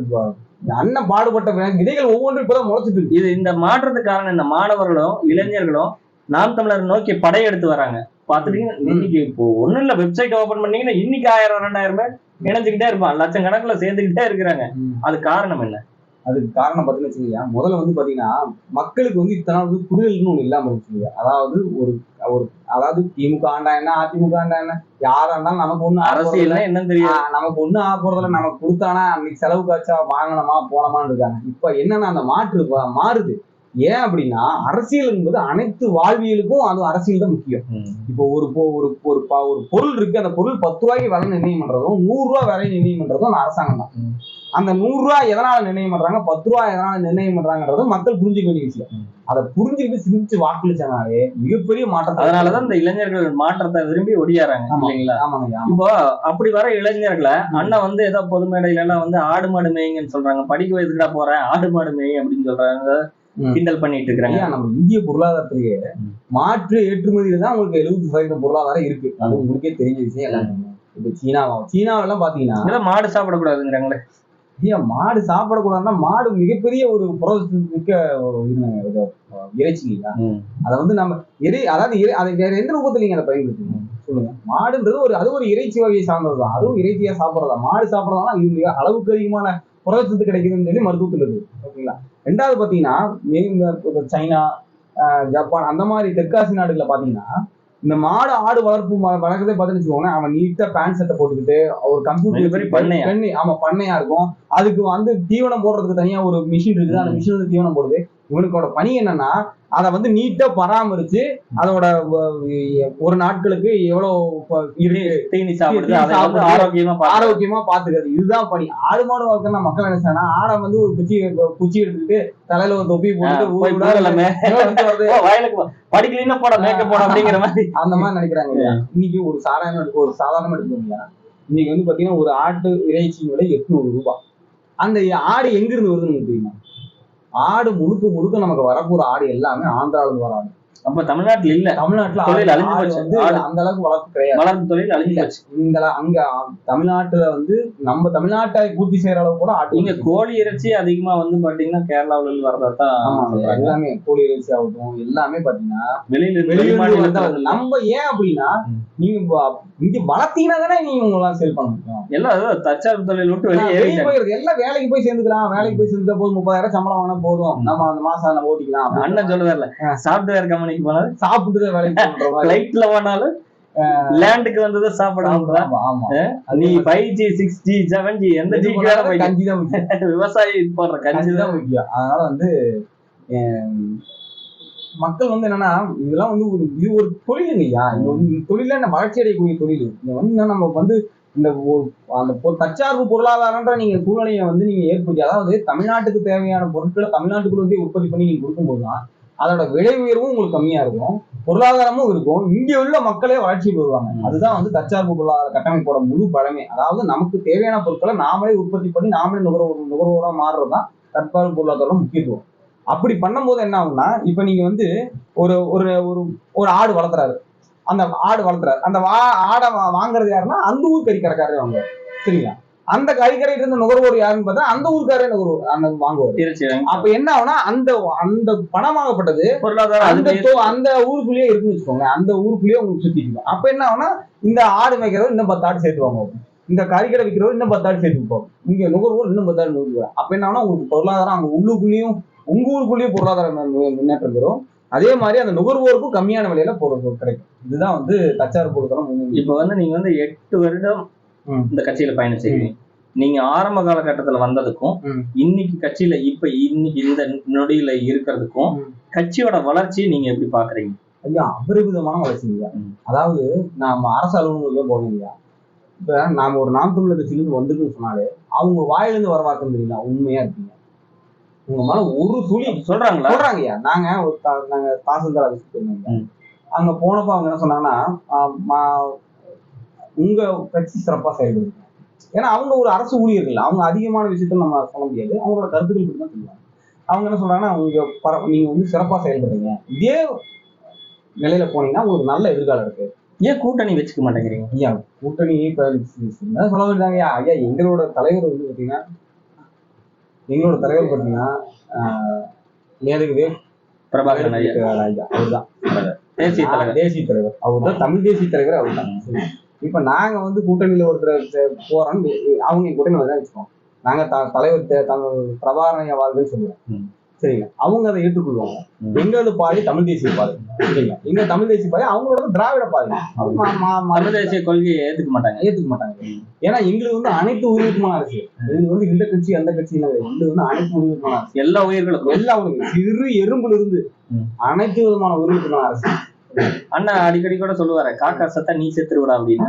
அண்ணன் பாடுபட்ட விதைகள் ஒவ்வொன்றும் இப்பதான் முளைச்சிட்டு இருக்கு. இது இந்த மாற்றத்துக்கு காரணம் இந்த மாணவர்களும் இளைஞர்களும் நாம் தமிழர் நோக்கி படையெடுத்து வராங்க. பாத்துட்டீங்கன்னா இன்னைக்கு இப்போ ஒண்ணும் இல்ல, வெப்சைட் ஓபன் பண்ணீங்கன்னா இன்னைக்கு 1000 2000 பேர் இணைஞ்சுக்கிட்டே இருப்பான், லட்சக்கணக்குல சேர்ந்துக்கிட்டே இருக்கிறாங்க. அது காரணம் என்ன? அதுக்கு காரணம் பாத்தீங்கன்னு வச்சுக்கோங்க, முதல்ல வந்து பாத்தீங்கன்னா மக்களுக்கு வந்து இத்தனை வந்து புரிதல்னு ஒண்ணு இல்லாம இருந்துச்சுங்க. அதாவது அதாவது திமுக ஆண்டா என்ன, அதிமுக ஆண்டா என்ன, யாரா இருந்தாலும் நமக்கு ஒண்ணு அரசியல் என்னன்னு தெரியும், நமக்கு ஒண்ணு ஆக போறதுல நமக்கு கொடுத்தானா அன்னைக்கு செலவு காய்ச்சா வாங்கணுமா போனோமான்னு இருக்காங்க. இப்ப என்னன்னா அந்த மாறுது. ஏன் அப்படின்னா அரசியல் என்பது அனைத்து வாழ்வியலுக்கும் அது அரசியல் தான் முக்கியம். இப்போ ஒரு பொருள் இருக்கு, அந்த பொருள் 10 ரூபாய்க்கு விலை நிர்ணயம் பண்றதும் 100 ரூபாய் விலை நிர்ணயம் பண்றதும் அரசாங்கம் தான். அந்த 100 ரூபாய் எதனால நிர்ணயம் பண்றாங்க, 10 ரூபாய் எதனால நிர்ணயம் பண்றாங்கன்றது மக்கள் புரிஞ்சுக்க வேண்டிய விஷயம். அதை புரிஞ்சுக்கிட்டு சிந்திச்சு வாக்களிச்சனாலே மிகப்பெரிய மாற்றம். அதனாலதான் இந்த இளைஞர்கள் மாற்றத்தை விரும்பி ஒடியாறாங்க இல்லைங்களா? இப்போ அப்படி வர இளைஞர்களை அண்ணன் வந்து ஏதோ பொது மேடையில எல்லாம் வந்து ஆடு மாடு மேய்ங்கன்னு சொல்றாங்க, படிக்க வயதுக்குடா போறேன் ஆடு மாடு மேய் அப்படின்னு சொல்றாங்க, கிண்டல் பண்ணிட்டு இருக்காங்க. நம்ம இந்திய பொருளாதாரத்திலேயே மாற்று ஏற்றுமதியில தான் உங்களுக்கு 70% பொருளாதாரம் இருக்கு. அது உங்களுக்கே தெரிஞ்ச விஷயம் எல்லாமே. இப்ப சீனாவெல்லாம் பாத்தீங்கன்னா மாடு சாப்பிடக்கூடாதுங்கிறாங்களே. ஏன் மாடு சாப்பிடக்கூடாதுன்னா, மாடு மிகப்பெரிய ஒரு புரதமிக்க இறைச்சி இல்லையா? அதை வந்து நம்ம அதாவது அதை வேற எந்த ரூபத்துல நீங்க அதை பயன்படுத்துங்க சொல்லுங்க. மாடுன்றது அது ஒரு இறைச்சி வகையை சார்ந்ததுதான். அதுவும் இறைச்சியா சாப்பிடறதா, மாடு சாப்பிடறதா இது அளவுக்கு அதிகமான புரதச்சத்து கிடைக்குதுன்னு சொல்லி மருத்துவத்தில் இருக்கு. ஓகேங்களா? ரெண்டாவது பாத்தீங்கன்னா சைனா, ஜப்பான் அந்த மாதிரி தெற்காசி நாடுகளை பாத்தீங்கன்னா இந்த மாடு ஆடு வளர்க்கறதே பாத்துன்னு அவன் நீட்டா பேண்ட் சட்டை போட்டுக்கிட்டு ஒரு கம்ப்யூட்டர் பண்ணையா இருக்கும். அதுக்கு வந்து தீவனம் போடுறதுக்கு தனியா ஒரு மிஷின் இருக்குது, அந்த மிஷின் வந்து தீவனம் போடுது. இவனுக்கோட பணி என்னன்னா அதை வந்து நீட்டா பராமரிச்சு அதோட ஒரு நாட்களுக்கு எவ்வளவு தீனி சாப்பிடுது, அதை வந்து ஆரோக்கியமா பாத்துக்கிறது, இதுதான் பணி. ஆடு மாடு வளர்க்கணும் மக்கள் நினைச்சானா ஆடை வந்து ஒரு குச்சி எடுத்துட்டு தலையில ஒரு தொப்பி போட்டு படிக்கலன்னா போட மேக்கப் போட அப்படிங்கிற மாதிரி அந்த மாதிரி நினைக்கிறாங்க. இன்னைக்கு ஒரு சாதாரணமா எடுத்துக்கோங்க. இன்னைக்கு வந்து பாத்தீங்கன்னா ஒரு ஆட்டு இறைச்சியோட 800 ரூபாய். அந்த ஆடு எங்க இருந்து வருதுன்னு தெரியுமா? ஆடு முழுக்க நமக்கு வரப்போற ஆடு எல்லாமே ஆந்திரால இருந்து வர ஆடு. அப்ப தமிழ்நாட்டுல இல்ல, தமிழ்நாட்டுல தொழில் அழிஞ்சு போச்சு. அந்த அளவுக்கு வளர்ப்பு கிடையாது, வளர்ப்பு தொழில் அழிஞ்சு போச்சு. அங்க தமிழ்நாட்டுல வந்து நம்ம தமிழ்நாட்டை பூர்த்தி செய்யற அளவு கூட ஆட்டு. இங்க கோழி இறைச்சி அதிகமா வந்து பாத்தீங்கன்னா கேரளாவில இருந்து வரதான் எல்லாமே கோழி இறைச்சி ஆகட்டும் எல்லாமே பாத்தீங்கன்னா வெளியில. நம்ம ஏன் அப்படின்னா நீங்க இங்க வளர்த்தீங்கன்னா தானே நீங்க உங்களாம் சேல் பண்ண முடியும். எல்லாம் தற்சார்பு தொழில் விட்டு வெளியே போயிருது. எல்லாம் வேலைக்கு போய் சேர்ந்துக்கலாம். வேலைக்கு போய் சேர்ந்துட்டா போதும், 30,000 சம்பளம் வாங்கினா போதும், நம்ம அந்த மாசம் நம்ம ஓட்டிக்கலாம். அண்ணன் சொல்லுவார்ல, சாஃப்ட்வேர் கம்பெனிக்கு போனாலும் சாப்பிட்டுதான் வேலைக்கு போறோம், லைட்ல போனாலும் லேண்டுக்கு வந்தது சாப்பிடலாம். நீ 5G 6G 7G எந்த ஜி கஞ்சி தான் முக்கியம். விவசாயி போடுற கஞ்சி தான் முக்கியம். அதனால வந்து மக்கள் வந்து என்னன்னா இதெல்லாம் வந்து இது ஒரு தொழிலுங்கய்யா. தொழில என்ன வளர்ச்சி அடையக்கூடிய தொழில். இங்க வந்து நம்ம வந்து இந்த அந்த தற்சார்பு பொருளாதாரன்ற நீங்க சூழ்நிலையை வந்து நீங்க ஏற்படுத்தி, அதாவது தமிழ்நாட்டுக்கு தேவையான பொருட்களை தமிழ்நாட்டுக்குள்ள வந்து உற்பத்தி பண்ணி நீங்க கொடுக்கும்போதுதான் அதோட விலை உயர்வும் உங்களுக்கு கம்மியா இருக்கும், பொருளாதாரமும் இருக்கும், இங்க உள்ள மக்களே வளர்ச்சி பெறுவாங்க. அதுதான் வந்து தற்சார்பு பொருளாதார கட்டமைப்போட முழு பலமே. அதாவது நமக்கு தேவையான பொருட்களை நாமளே உற்பத்தி பண்ணி நாமளே நுகர்வோரா மாறுறதுதான் தற்சார்பு பொருளாதாரம் முக்கியத்துவம். அப்படி பண்ணும்போது என்ன ஆகும்னா, இப்ப நீங்க வந்து ஒரு ஒரு ஒரு ஆடு வளர்த்துறாரு, அந்த ஆடு வளர்த்துறாரு, அந்த ஆடை வாங்குறது யாருன்னா அந்த ஊர் கறிக்கடைக்காரரே வாங்குவார். சரிங்களா? அந்த கறிக்கடையில இருந்த நுகர்வோர் யாருன்னு பார்த்தா அந்த ஊருக்காரே நுகர்வோர் வாங்குவார். அப்ப என்ன ஆகும்னா அந்த பணமாகப்பட்டது பொருளாதாரம் அந்த ஊருக்குள்ளேயே இருக்குன்னு வச்சுக்கோங்க. அந்த ஊருக்குள்ளேயே உங்களுக்கு சுத்திட்டு இருக்கும். அப்ப என்ன ஆகும்னா இந்த ஆடு வைக்கிறவர் இன்னும் 10 ஆடு சேர்த்து வாங்குவாங்க, இந்த கறிக்கடை விற்கிறவர் இன்னும் 10 ஆடு சேர்த்து வைப்பாங்க, இங்க நுகர்வோர் இன்னும் 10 ஆடு நுகர்வார். அப்ப என்ன ஆகும்னா உங்களுக்கு பொருளாதாரம் அங்க உள்ளுக்குள்ளேயும் உங்க ஊருக்குள்ளேயும் பொருளாதார முன்னேற்றம் பெறும். அதே மாதிரி அந்த நுகர்வோருக்கும் கம்மியான விலையில பொருள் கிடைக்கும். இதுதான் வந்து தற்சார்பு பொருளாதாரம். இப்ப வந்து நீங்க வந்து 8 வருடம் இந்த கட்சியில பயணிச்சிருக்கீங்க. நீங்க ஆரம்ப காலகட்டத்துல வந்ததுக்கும் இன்னைக்கு கட்சியில இன்னைக்கு இந்த நொடியில இருக்கிறதுக்கும் கட்சியோட வளர்ச்சியை நீங்க எப்படி பாக்குறீங்க? ஐயா அபரிவிதமான வளர்ச்சி இல்லையா. அதாவது நாம அரசு அலுவலகங்களுக்கே போகணும் இல்லையா. இப்ப நாம ஒரு நாம் தமிழர் கட்சியிலிருந்து வந்துருக்குன்னு சொன்னாலே அவங்க வாயிலிருந்து வர வாக்குன்னு தெரியுங்களா, உண்மையா இருக்கீங்க. உங்க மேல ஒரு துளி சொல்றாங்கய்யா. நாங்க தாசில்தார் ஆஃபீஸ்க்கு போயிருந்தோம். அங்க போனப்போ அவங்க என்ன சொன்னாங்கன்னா, உங்க கட்சி சிறப்பா செயல்படுது. ஏன்னா அவங்க ஒரு அரசு ஊழியர்கள், அவங்க அதிகமான விஷயத்த நம்ம சொல்ல முடியாது, அவங்களோட கருத்துக்கள் பற்றி தான் சொல்லுவாங்க. அவங்க என்ன சொல்றாங்கன்னா, நீங்க வந்து சிறப்பா செயல்படுறீங்க, இதே நிலையில போனீங்கன்னா உங்களுக்கு நல்ல எதிர்காலம் இருக்கு. ஏன் கூட்டணி வச்சுக்க மாட்டேங்கிறீங்க? ஐயா கூட்டணி இப்ப சொல்ல வேண்டாங்கய்யா. ஐயா எங்களோட தலைவர் வந்து பாத்தீங்கன்னா மேதகுவே பிரபாகரன் ஐயா, அவர்தான் தேசிய தலைவர். அவர்தான் தமிழ் தேசிய தலைவர், அவர்தான். இப்ப நாங்க வந்து கூட்டணியில ஒருத்தர் போறோம், அவங்க கூட்டணி வந்து வச்சுக்கோம். நாங்க தலைவர் பிரபாகரன் வாழ்வுன்னு சொல்லுவோம். சரிங்களா? அவங்க அதை ஏற்றுக்கொள்வாங்க. எங்களோட பாதை தமிழ் தேசிய பாதை. சரிங்களா? எங்க தமிழ் தேசிய பாதை, அவங்களோட திராவிட பாதை. தமிழ் தேசிய கொள்கையை ஏத்துக்க மாட்டாங்க. ஏன்னா எங்களுக்கு வந்து அனைத்து உயிரினமான அரசியல். எங்களுக்கு வந்து இந்த கட்சி அந்த கட்சி எங்களுக்கு வந்து அனைத்து உயிரினமான அரசியல். எல்லா உயிர்களுக்கும் சிறு எறும்புல இருந்து அனைத்து விதமான உயிரினமான அரசியல். அண்ணா அடிக்கடி கூட சொல்லுவாரு, காக்கா சத்தா நீ செத்துருவிடா அப்படின்னு.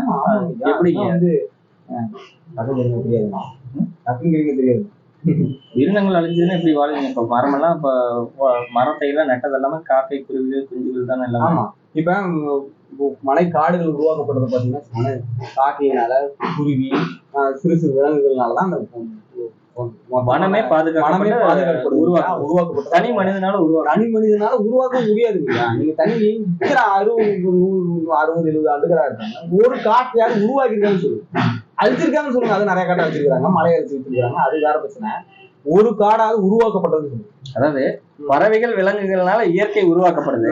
எப்படி வந்து தெரியாது உயிரினங்கள் அழிஞ்சதுன்னா எப்படி வாழுங்க? இப்ப மரமெல்லாம் இப்ப மரத்தை எல்லாம் நட்டது எல்லாமே காக்கை குருவிகள் குஞ்சுகள் தான் எல்லாம். ஆமா. இப்ப மலை காடுகள் உருவாக்கப்படுறது பாத்தீங்கன்னா காக்கையினால, குருவி, சிறு சிறு விலங்குகள்னாலதான் அந்த வனமே பாதுகாக்கப்படுது, உருவாக்கப்பட்ட தனி மனிதனால உருவாக்க முடியாது. நீங்க தனி 60-70 ஆண்டுகளா இருக்காங்க, ஒரு காட்டையாவது உருவாக்கிருக்காங்கன்னு சொல்லுங்க, அழிச்சிருக்காங்கன்னு சொல்லுங்க. அது நிறைய காட்டை அழிச்சிருக்காங்க, மலையை அழிச்சு வச்சிருக்காங்க, அது வேற பிரச்சனை. ஒரு காடாவது உருவாக்கப்பட்டது சொல்லுங்க. அதாவது பறவைகள் விலங்குகள்னால இயற்கை உருவாக்கப்படுது,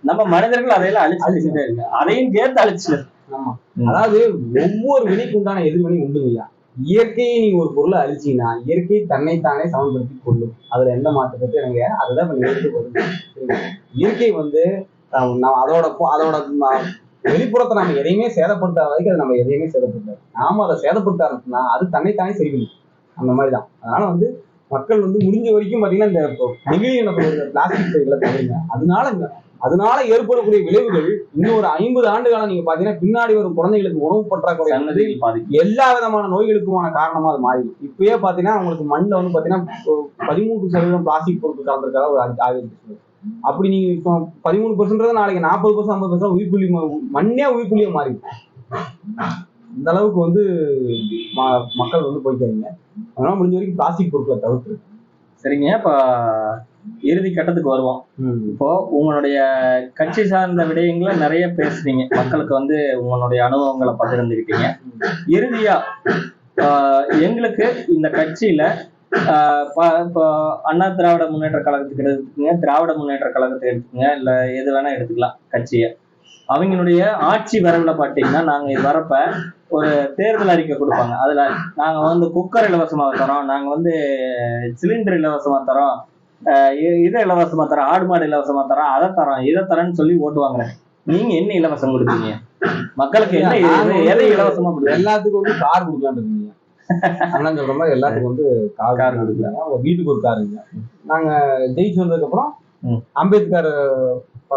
நம்ம மனிதர்கள் அதையெல்லாம் அழிச்சுட்டே இருக்கு, அதையும் சேர்த்து அழிச்சு. ஆமா. அதாவது ஒவ்வொரு வினைக்கு உண்டான எதிர்வினை உண்டுங்கய்யா. இயற்கையை நீங்க ஒரு பொருளை அழிச்சீங்கன்னா இயற்கை தன்னைத்தானே சமன்படுத்தி கொள்ளும். அதுல எந்த மாற்றத்தை எனக்கு அதுதான் இப்ப நிகழ்த்து வருது. இயற்கை வந்து அதோட வெளிப்புறத்தை நம்ம எதையுமே சேதப்படுத்தாத வரைக்கும் அது நம்ம எதையுமே சேதப்படுத்தாது. நாம அதை சேதப்படுத்த ஆரம்பிச்சோம்னா அது தன்னைத்தானே சரி பண்ணும். அந்த மாதிரிதான். அதனால வந்து மக்கள் வந்து முடிஞ்ச வரைக்கும் பாத்தீங்கன்னா இந்த நெகிழி பிளாஸ்டிக் பைகளை தவிருங்க. அதனால ஏற்படக்கூடிய விளைவுகள் இன்னும் ஒரு 50 ஆண்டு காலம் நீங்க பாத்தீங்கன்னா பின்னாடி வரும் குழந்தைகளுக்கு உணவு பற்றாக்குறை எல்லா விதமான நோய்களுக்குமான காரணமா அது மாறிடும். இப்பயே பாத்தீங்கன்னா உங்களுக்கு மண்ணில் வந்து பாத்தீங்கன்னா 13% பிளாஸ்டிக் பொருட்கள் கலந்துருக்காத ஒரு ஆய்வு. அப்படி நீங்க இப்போ 13% நாளைக்கு 40% 50% உயிர்ப்புள்ளி மண்ணே உயிர்ப்புள்ளியே மாறிடும். இந்த அளவுக்கு வந்து மக்கள் வந்து போய்க்காதீங்க. அதனால முடிஞ்ச வரைக்கும் பிளாஸ்டிக் பொருட்களை தவிர்த்து. சரிங்க, இப்ப இறுதி கட்டத்துக்கு வருவோம். இப்போ உங்களுடைய கட்சி சார்ந்த விடயங்களை நிறைய பேசுறீங்க, மக்களுக்கு வந்து உங்களுடைய அனுபவங்களை பகிர்ந்துக்கிட்டீங்க. இறுதியா எங்களுக்கு இந்த கட்சியில இப்போ அண்ணா திராவிட முன்னேற்ற கழகத்துக்கு எடுத்துக்கோங்க, திராவிட முன்னேற்ற கழகத்தை எடுத்துக்கோங்க, இல்ல எது வேணா எடுத்துக்கலாம் கட்சியை. அவங்களுடைய ஆட்சி வரவுல பாத்தீங்கன்னா நாங்க இது வரப்ப ஒரு தேர்தல் அறிக்கை கொடுப்பாங்க. அதுல நாங்க வந்து குக்கர் இலவசமா தரோம், நாங்க வந்து சிலிண்டர் இலவசமா தரோம், இதை இலவசமா தரோம், ஆடு மாடு இலவசமா தரோம், அதை தரோம், இதை தரேன்னு சொல்லி ஓட்டு வாங்குறேன். நீங்க என்ன இலவசம் கொடுப்பீங்க மக்களுக்கு? என்ன எதை இலவசமா கொடுப்பீங்க? எல்லாத்துக்கும் வந்து கார் கொடுக்கலான்னு இருக்கீங்க. அண்ணன் சொல்ற மாதிரி எல்லாத்துக்கும் வந்து கார் கொடுக்கலாங்க. உங்க வீட்டுக்கு ஒரு காருங்க. நாங்க ஜெயிச்சு வந்ததுக்கு அப்புறம் அம்பேத்கர்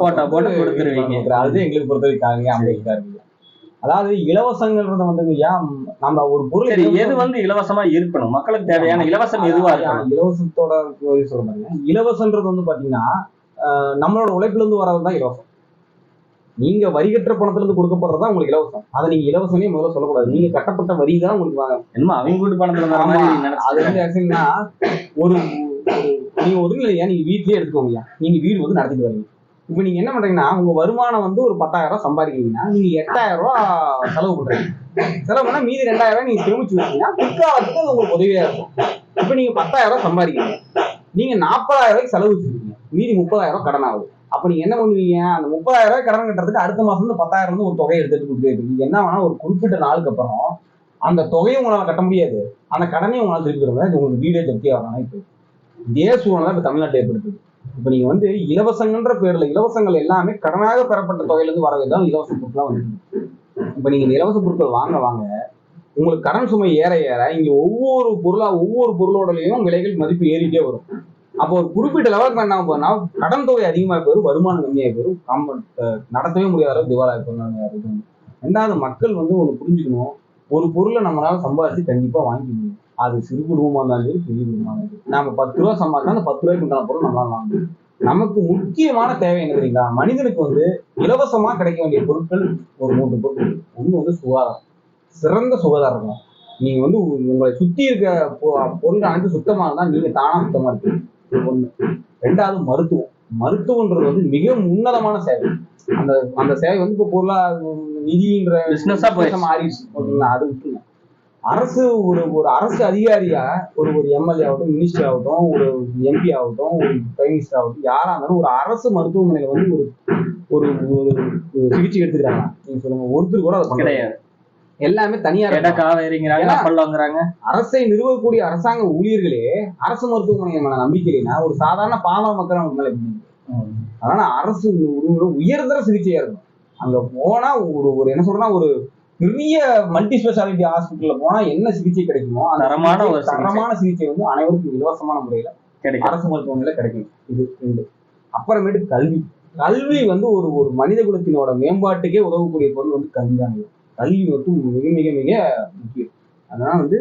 போட்டோ போட்டு கொடுத்துருவீங்க. அது எங்களுக்கு பொறுத்தவரைக்கும் அம்பேத்கர். அதாவது இலவசங்கள்ன்றது வந்து ஏன் நம்ம ஒரு பொருள் எது வந்து இலவசமா இருக்கணும், மக்களுக்கு தேவையான இலவசம் எதுவா இருக்கணும்? இலவசத்தோட சொல்ல பாருங்க. இலவசன்றது வந்து பாத்தீங்கன்னா நம்மளோட உழைப்புல இருந்து வரதுதான் இலவசம். நீங்க வரி கட்டுற பணத்துல இருந்து கொடுக்கப்படுறதா உங்களுக்கு இலவசம். அதை நீங்க இலவசமே முதல்ல சொல்லக்கூடாது. நீங்க கட்டப்பட்ட வரி தான் உங்களுக்கு என்ன அவங்க வீட்டு பணத்துல அது வந்து ஆக்சுவலினா ஒரு நீங்க ஒதுங்க இல்லையா, நீங்க வீட்லயே எடுத்துக்கோங்க. நீங்க வீடு வந்து நடத்திட்டு வரீங்க. இப்ப நீங்க என்ன பண்றீங்கன்னா உங்க வருமானம் வந்து ஒரு 10,000 ரூபாய் சம்பாதிக்கிறீங்கன்னா நீங்க 8,000 ரூபாய் செலவு பண்றீங்க. செலவு பண்ணா மீதி 2,000 ரூபாய் நீங்க சேமிச்சு வச்சீங்கன்னா பிற்காலத்துக்கு அது உங்களுக்கு உதவியா இருக்கும். இப்ப நீங்க 10,000 ரூபாய் சம்பாதிக்கிறீங்க, நீங்க 40,000 ரூபாய்க்கு செலவு வச்சிருக்கீங்க, மீதி 30,000 ரூபாய் கடன் ஆகுது. அப்ப நீங்க என்ன பண்ணுவீங்க? அந்த 30,000 ரூபாய் கடன் கட்டுறதுக்கு அடுத்த மாசம் வந்து 10,000 வந்து ஒரு தொகையை எடுத்துட்டு கொடுத்துருக்கீங்க. நீங்க என்ன வேணா ஒரு குறிப்பிட்ட நாளுக்கு அப்புறம் அந்த தொகையை உங்களால கட்ட முடியாது, அந்த கடனையும் உங்களால திருப்பி தர முடியாது. உங்களுக்கு வீடே ஜப்தியா வரணும். இப்ப இதே சூழ்நிலை இப்ப தமிழ்நாட்டை ஏற்படுத்துது. இப்ப நீங்க வந்து இலவசங்கன்ற பேர்ல இலவசங்கள் எல்லாமே கடனாக பெறப்பட்ட தொகையில இருந்து வரவேதான் இலவச பொருட்களா வந்து. இப்ப நீங்க இந்த இலவச பொருட்கள் வாங்க உங்களுக்கு கடன் சுமை ஏற இங்க ஒவ்வொரு பொருளோடலையும் விலைகள் மதிப்பு ஏறிட்டே வரும். அப்போ ஒரு குறிப்பிட்ட லெவலுக்கு என்ன போனா கடன் தொகை அதிகமாக போயிடும், வருமானம் கம்மியாக போயிடும், நடத்தவே முடியாத அளவுக்கு திவாலா இருக்கும். ரெண்டாவது மக்கள் வந்து ஒண்ணு புரிஞ்சுக்கணும், ஒரு பொருளை நம்மளால சம்பாதிச்சு கண்டிப்பா வாங்கி முடியும். அது சிறு குடும்பமா இருந்தாலும் சரி, பெரிய குடும்பமா இருந்தாலும் சரி. நாம 10 ரூபாய் சம்பாதிச்சா அந்த 10 ரூபாய்க்கு உண்டான பொருள் நம்மளால வாங்க முடியும். நமக்கு முக்கியமான தேவை என்ன தெரியுங்களா? மனிதனுக்கு வந்து இலவசமா கிடைக்க வேண்டிய பொருட்கள் ஒரு 3 பொருட்கள். ஒண்ணு வந்து சுகாதாரம், சிறந்த சுகாதாரம் இருக்கும். நீங்க வந்து உங்களை சுத்தி இருக்க பொருள் அனைத்து சுத்தமா இருந்தா நீங்க தானா சுத்தமா இருக்கீங்க. ஒண்ணு. ரெண்டாவது மருத்துவம்ன்றது வந்து மிக உன்னதமான சேவை. அந்த சேவை வந்து இப்ப பொருளா நிதின்ற மாறிடுச்சு. ஓகேங்களா? அது விட்டுருங்க. அரசு ஒரு அரசு அதிகாரியா ஒரு எம்எல்ஏ ஆகட்டும், மினிஸ்டர் ஆகட்டும், ஒரு எம்பி ஆகட்டும், ஒரு பிரைம் மினிஸ்டர் ஆகட்டும், யாரா இருந்தாலும் ஒரு அரசு மருத்துவமனையில வந்து ஒரு சிகிச்சை எடுத்துக்கிறாங்க. நீங்க சொல்லுங்க, ஒருத்தர் கூட அதை கிடையாது. எல்லாமே தனியார் அரசை நிறுவக்கூடிய அரசாங்க ஊழியர்களே அரசு மருத்துவமனை மேல நம்பிக்கை இல்லைன்னா ஒரு சாதாரண பாமர மக்கள் அவங்க மேல. அதனால அரசு உயர்தர சிகிச்சையா இருக்கும். அங்க போனா ஒரு என்ன சொல்றேன்னா ஒரு பெரிய மல்டி ஸ்பெஷாலிட்டி ஹாஸ்பிட்டல்ல போனா என்ன சிகிச்சை கிடைக்குமோ அந்த தரமான சிகிச்சை வந்து அனைவருக்கும் இலவசமான முறையில அரசு மருத்துவமனையில கிடைக்கும். இது உண்டு. அப்புறமேட்டு கல்வி வந்து ஒரு மனித குலத்தினோட மேம்பாட்டுக்கே உதவக்கூடிய பொருள் வந்து கல்விதான். கல்வி வந்து மிக மிக மிக முக்கியம். அதனால வந்து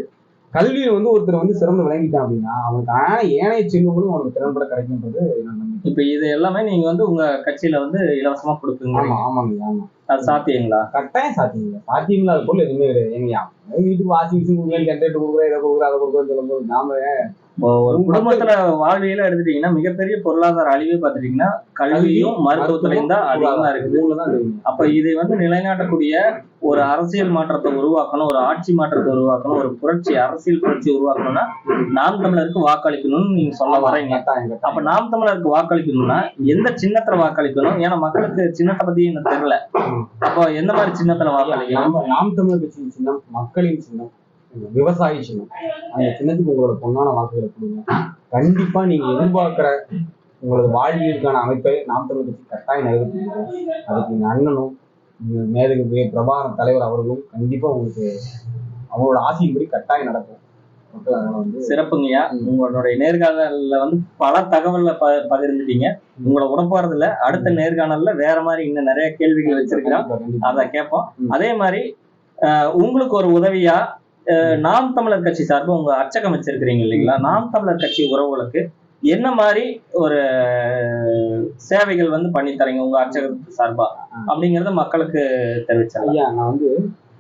கல்வியை வந்து ஒருத்தர் வந்து சிறந்து விளங்கிட்டான் அப்படின்னா அவனுக்கு ஏனைய செல்வங்களும் அவனுக்கு திறன்பட கிடைக்கும்ன்றது என்னோட நம்பிக்கை. இப்ப இது எல்லாமே நீங்க வந்து உங்க கட்சியில வந்து இலவசமா கொடுக்குங்க? ஆமாங்க. அது சாத்தியங்களா? கட்டாயம் சாத்தியங்களா? சாத்தியங்களா அது பொருள் எதுவுமே கிடையாது. எங்கயா வீட்டுக்கு வாஷிங் மிஷின் கொடுக்குறேன், ஜென்ரேட்டர் கொடுக்குறேன், இதை கொடுக்குறேன், அதை கொடுக்குறேன்னு சொல்லும்போது நாம ஒரு குடும்பத்துல வாழ்வியல எடுத்துட்டீங்கன்னா மிகப்பெரிய பொருளாதார அழிவே பார்த்துட்டீங்கன்னா கல்வியும் மருத்துவத்திலையும் தான் அதிகமா இருக்குது. அப்ப இதை வந்து நிலைநாட்டக்கூடிய ஒரு அரசியல் மாற்றத்தை உருவாக்கணும், ஒரு ஆட்சி மாற்றத்தை உருவாக்கணும், ஒரு புரட்சி அரசியல் புரட்சி உருவாக்கணும்னா நாம் தமிழருக்கு வாக்களிக்கணும்னு நீங்க சொல்ல வரீங்க. அப்ப நாம் தமிழருக்கு வாக்களிக்கணும்னா எந்த சின்னத்துல வாக்களிக்கணும்? ஏன்னா மக்களுக்கு சின்னத்தை பத்தி என்ன தெரியல. அப்போ எந்த மாதிரி சின்னத்துல வாக்களிக்கணும்? நாம் தமிழர் கட்சியின் சின்னம் மக்களின் சின்னம், விவசாய சின்னம். அந்த சின்னத்துக்கு உங்களோட பொன்னான வாக்குகளை கொடுங்க. கண்டிப்பா நீங்க எதிர்பார்க்கிற உங்களது வாழ்வியலுக்கான அமைப்பை நாம் தமிழர் கட்சி கட்டாயம் நிறைவேற்றுங்க. அதுக்கு எங்க அண்ணனும் மேதகு பிரபாகரன் தலைவர் அவர்களும் கண்டிப்பா உங்களுக்கு அவங்களோட ஆசையின்படி கட்டாயம் நடக்கும். மக்கள் அதனால வந்து சிறப்புங்கய்யா. உங்களுடைய நேர்காணல்ல வந்து பல தகவல்ல பகிர்ந்துட்டீங்க. உங்களை உடப்பாறதுல அடுத்த நேர்காணல்ல வேற மாதிரி இன்னும் நிறைய கேள்விகள் வச்சிருக்கிறோம், அதை கேட்போம். அதே மாதிரி உங்களுக்கு ஒரு உதவியா நாம் தமிழர் கட்சி சார்பு உங்க அச்சகம் வச்சிருக்கிறீங்க இல்லைங்களா, நாம் தமிழர் கட்சி உறவுகளுக்கு என்ன மாதிரி ஒரு சேவைகள் வந்து பண்ணி தரீங்க உங்க அச்சகத்து சார்பா அப்படிங்கறத மக்களுக்கு தெரிவிச்சாங்க. ஐயா நான் வந்து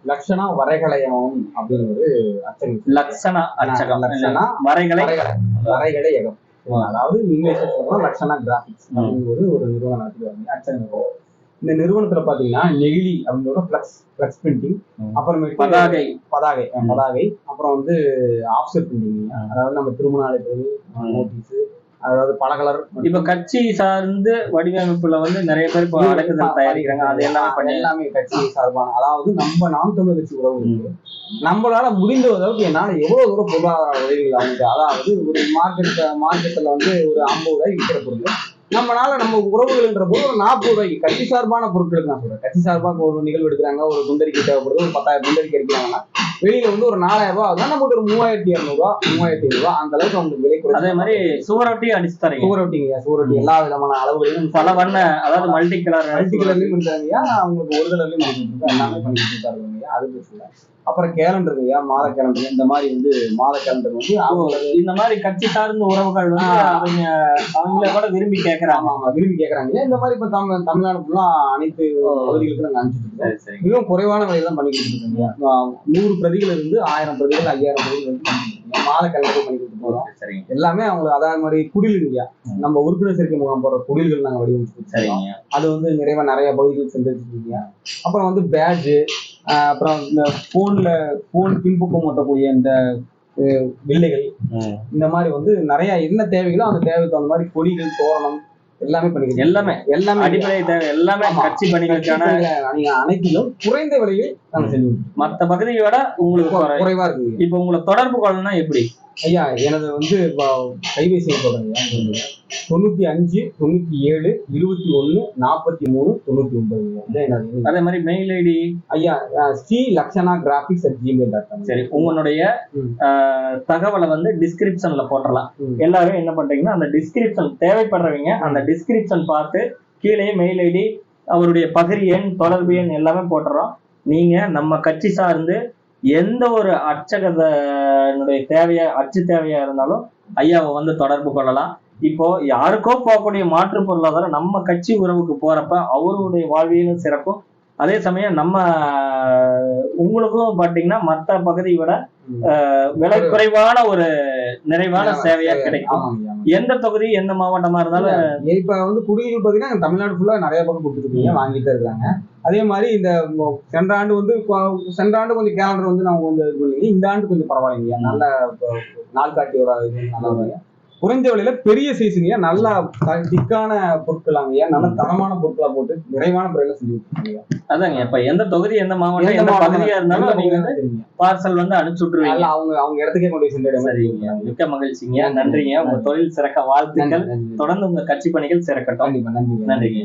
லக்ஷணா வரைகலையம் அப்படின்னு ஒரு அச்சகம். லக்ஷணா அச்சகம், லக்ஷணா வரைகலையகம், அதாவது இங்கிலீஷ்ல சொல்லணும் லக்ஷணா கிராபிக்ஸ் அப்படின்னு ஒரு நிறுவனம் நடத்தி அச்சகம். இந்த நிறுவனத்துல பாத்தீங்கன்னா நெகிழி அப்படின்ற பிளக்ஸ் பிரிண்டிங், அப்புறமேட்டு பதாகை, அப்புறம் வந்து ஆஃப்செட் பிரிண்டிங், அதாவது நம்ம திருமண அழைப்பு, நோட்டீஸ், அதாவது பலகலர். இப்ப கட்சி சார்ந்து வடிவமைப்புல வந்து நிறைய பேர் இப்போ அழைப்புதல் தயாரிக்கிறாங்க, அது எல்லாமே கட்சி சார்பான, அதாவது நம்ம நாம் தமிழர் கட்சி உறவு இருக்கு. நம்மளால முடிந்த அளவுக்கு என்னால எவ்வளவு தூரம் பொருளாதார உதவிகள் அவங்க, அதாவது ஒரு மார்க்கெட்ல வந்து ஒரு 50 ரூபாய்க்கு விற்கிற பொருள் நம்மளால நம்ம உறவுகள்ன்ற போது ஒரு 40 ரூபாய்க்கு கட்சி சார்பான பொருட்களுக்கு நான் சொல்றேன். கட்சி சார்பாக ஒரு நிகழ்வு எடுக்கிறாங்க, ஒரு குண்டரிக்கை தேவைப்படுது, ஒரு 10,000 குண்டரிக்கை எடுக்கிறாங்கன்னா வெளியில வந்து ஒரு 4,000 ரூபாய் ஆகுதுன்னா நம்ம ஒரு 3,200 ரூபாய் 3,500 அந்த அளவுக்கு அவங்களுக்கு விலை குறையும். அதே மாதிரி சுவரொட்டி அடிச்சு தரீங்க. சுவரொட்டி எல்லா விதமான அளவுகளிலும் பல வண்ண, அதாவது மல்டி கலர்லயும் இருக்காங்க, அவங்களுக்கு ஒரு கலர்லயும் பண்ணிட்டு எல்லாமே பண்ணிட்டு இருக்காங்க. அது பேசல. அப்புறம் கேலண்டர், மாத கேலண்டர், இந்த மாதிரி வந்து மாத கேலண்டர் வந்து இந்த மாதிரி கட்சி சார்ந்த உறவுகள் வந்து அவங்கள கூட விரும்பி கேட்கறாங்க. விரும்பி கேட்கறாங்க. இந்த மாதிரி இப்ப தமிழ்நாடு ஃபுல்லா அனைத்து பகுதிகளுக்கு நாங்க அனுப்பிச்சுட்டு இருக்கோம். மிகவும் குறைவான விலையில தான் பண்ணி கொடுத்துருக்கோம். 100 பிரதிகள் இருந்து 1000 பிரதிகள் 5000 பிரதிகள் வந்து மாத கேலண்டர் பண்ணி கொடுத்து போறோம். எல்லாமே அவங்களுக்கு அதாவது மாதிரி குடில் நம்ம உறுப்பினர் சேர்க்கை முகாம் போற குடில்கள் நாங்க வடிவமைச்சு அது வந்து நிறைய பகுதிகள் செஞ்சிருக்கீங்க. அப்புறம் வந்து பேட்ஜ், அப்புறம் இந்த போன் பின்பக்கம் ஓட்டக்கூடிய இந்த வில்லைகள், இந்த மாதிரி வந்து நிறைய என்ன தேவைகளோ அந்த தேவைக்கு தகுந்த மாதிரி கொடிகள், தோரணம் எல்லாமே பண்ணிக்கிறோம். எல்லாமே அடிப்படை தேவை எல்லாமே கட்சி பணிகளுக்கான அனைத்திலும் குறைந்த விலையில் நாங்க செஞ்சு மற்ற பகுதியோட உங்களுக்கு குறைவா இருக்கு. இப்ப உங்களை தொடர்பு கொள்ளணும்னா எப்படி? ஐயா எனது வந்து கைபேசி சொல்றேன் 95 97 21 43 99. அதே மாதிரி மெயில் ஐடி ஐயா srilakshanaggraphics@gmail.com. சரி, உங்களுடைய தகவலை வந்து டிஸ்கிரிப்ஷன்ல போட்டுடலாம். எல்லாரும் என்ன பண்றீங்கன்னா அந்த டிஸ்கிரிப்ஷன் தேவைப்படுறவங்க அந்த டிஸ்கிரிப்ஷன் பார்த்து கீழே மெயில் ஐடி, அவருடைய பகிர் எண், தொடர்பு எண் எல்லாமே போட்டுறோம். நீங்க நம்ம கட்சி சார்ந்து எந்த ஒரு அச்சகனுடைய அச்சு தேவையா இருந்தாலும் ஐயாவை வந்து தொடர்பு கொள்ளலாம். இப்போ யாருக்கோ போகக்கூடிய மாற்று பொருளாதாரம் நம்ம கட்சி உறவுக்கு போறப்ப அவருடைய வாழ்வியலும் சிறப்பும், அதே சமயம் நம்ம உங்களுக்கும் பாத்தீங்கன்னா மற்ற பகுதியை விட விலை குறைவான ஒரு நிறைவான சேவையா கிடைக்கும். எந்த தொகுதி எந்த மாவட்டமா இருந்தாலும் இப்ப வந்து குடிகள் பாத்தீங்கன்னா தமிழ்நாடு ஃபுல்லா நிறைய பக்கம் கொடுத்துருக்கீங்க, வாங்கிட்டு இருக்காங்க. அதே மாதிரி இந்த சென்ற ஆண்டு கொஞ்சம் கேலண்டர் வந்து நம்ம கொஞ்சம் இது பண்ணீங்க, இந்த ஆண்டு கொஞ்சம் பரவாயில்லைங்க. நல்ல நாள்காட்டியோட இது நல்லா குறைஞ்ச விலையில பெரிய சைஸுங்க, நல்லா திக்கான பொருட்களாங்க, நல்ல தரமான பொருட்களா போட்டு நிறைவான முறையில செஞ்சு கொடுத்துருக்கீங்க. அதாங்க இப்ப எந்த தொகுதி எந்த மாவட்டம் எந்த பகுதியா இருந்தாலும் நீங்க வந்து பார்சல் வந்து அனுப்பிச்சு விட்டுருவீங்க, அவங்க இடத்துக்கே கொண்டு போய் சென்று. சரிங்க, மிக்க மகிழ்ச்சிங்க, நன்றிங்க. உங்க தொழில் சிறக்க வாழ்த்துக்கள், தொடர்ந்து உங்க கட்சி பணிகள் சிறக்கட்டும். நன்றிங்க.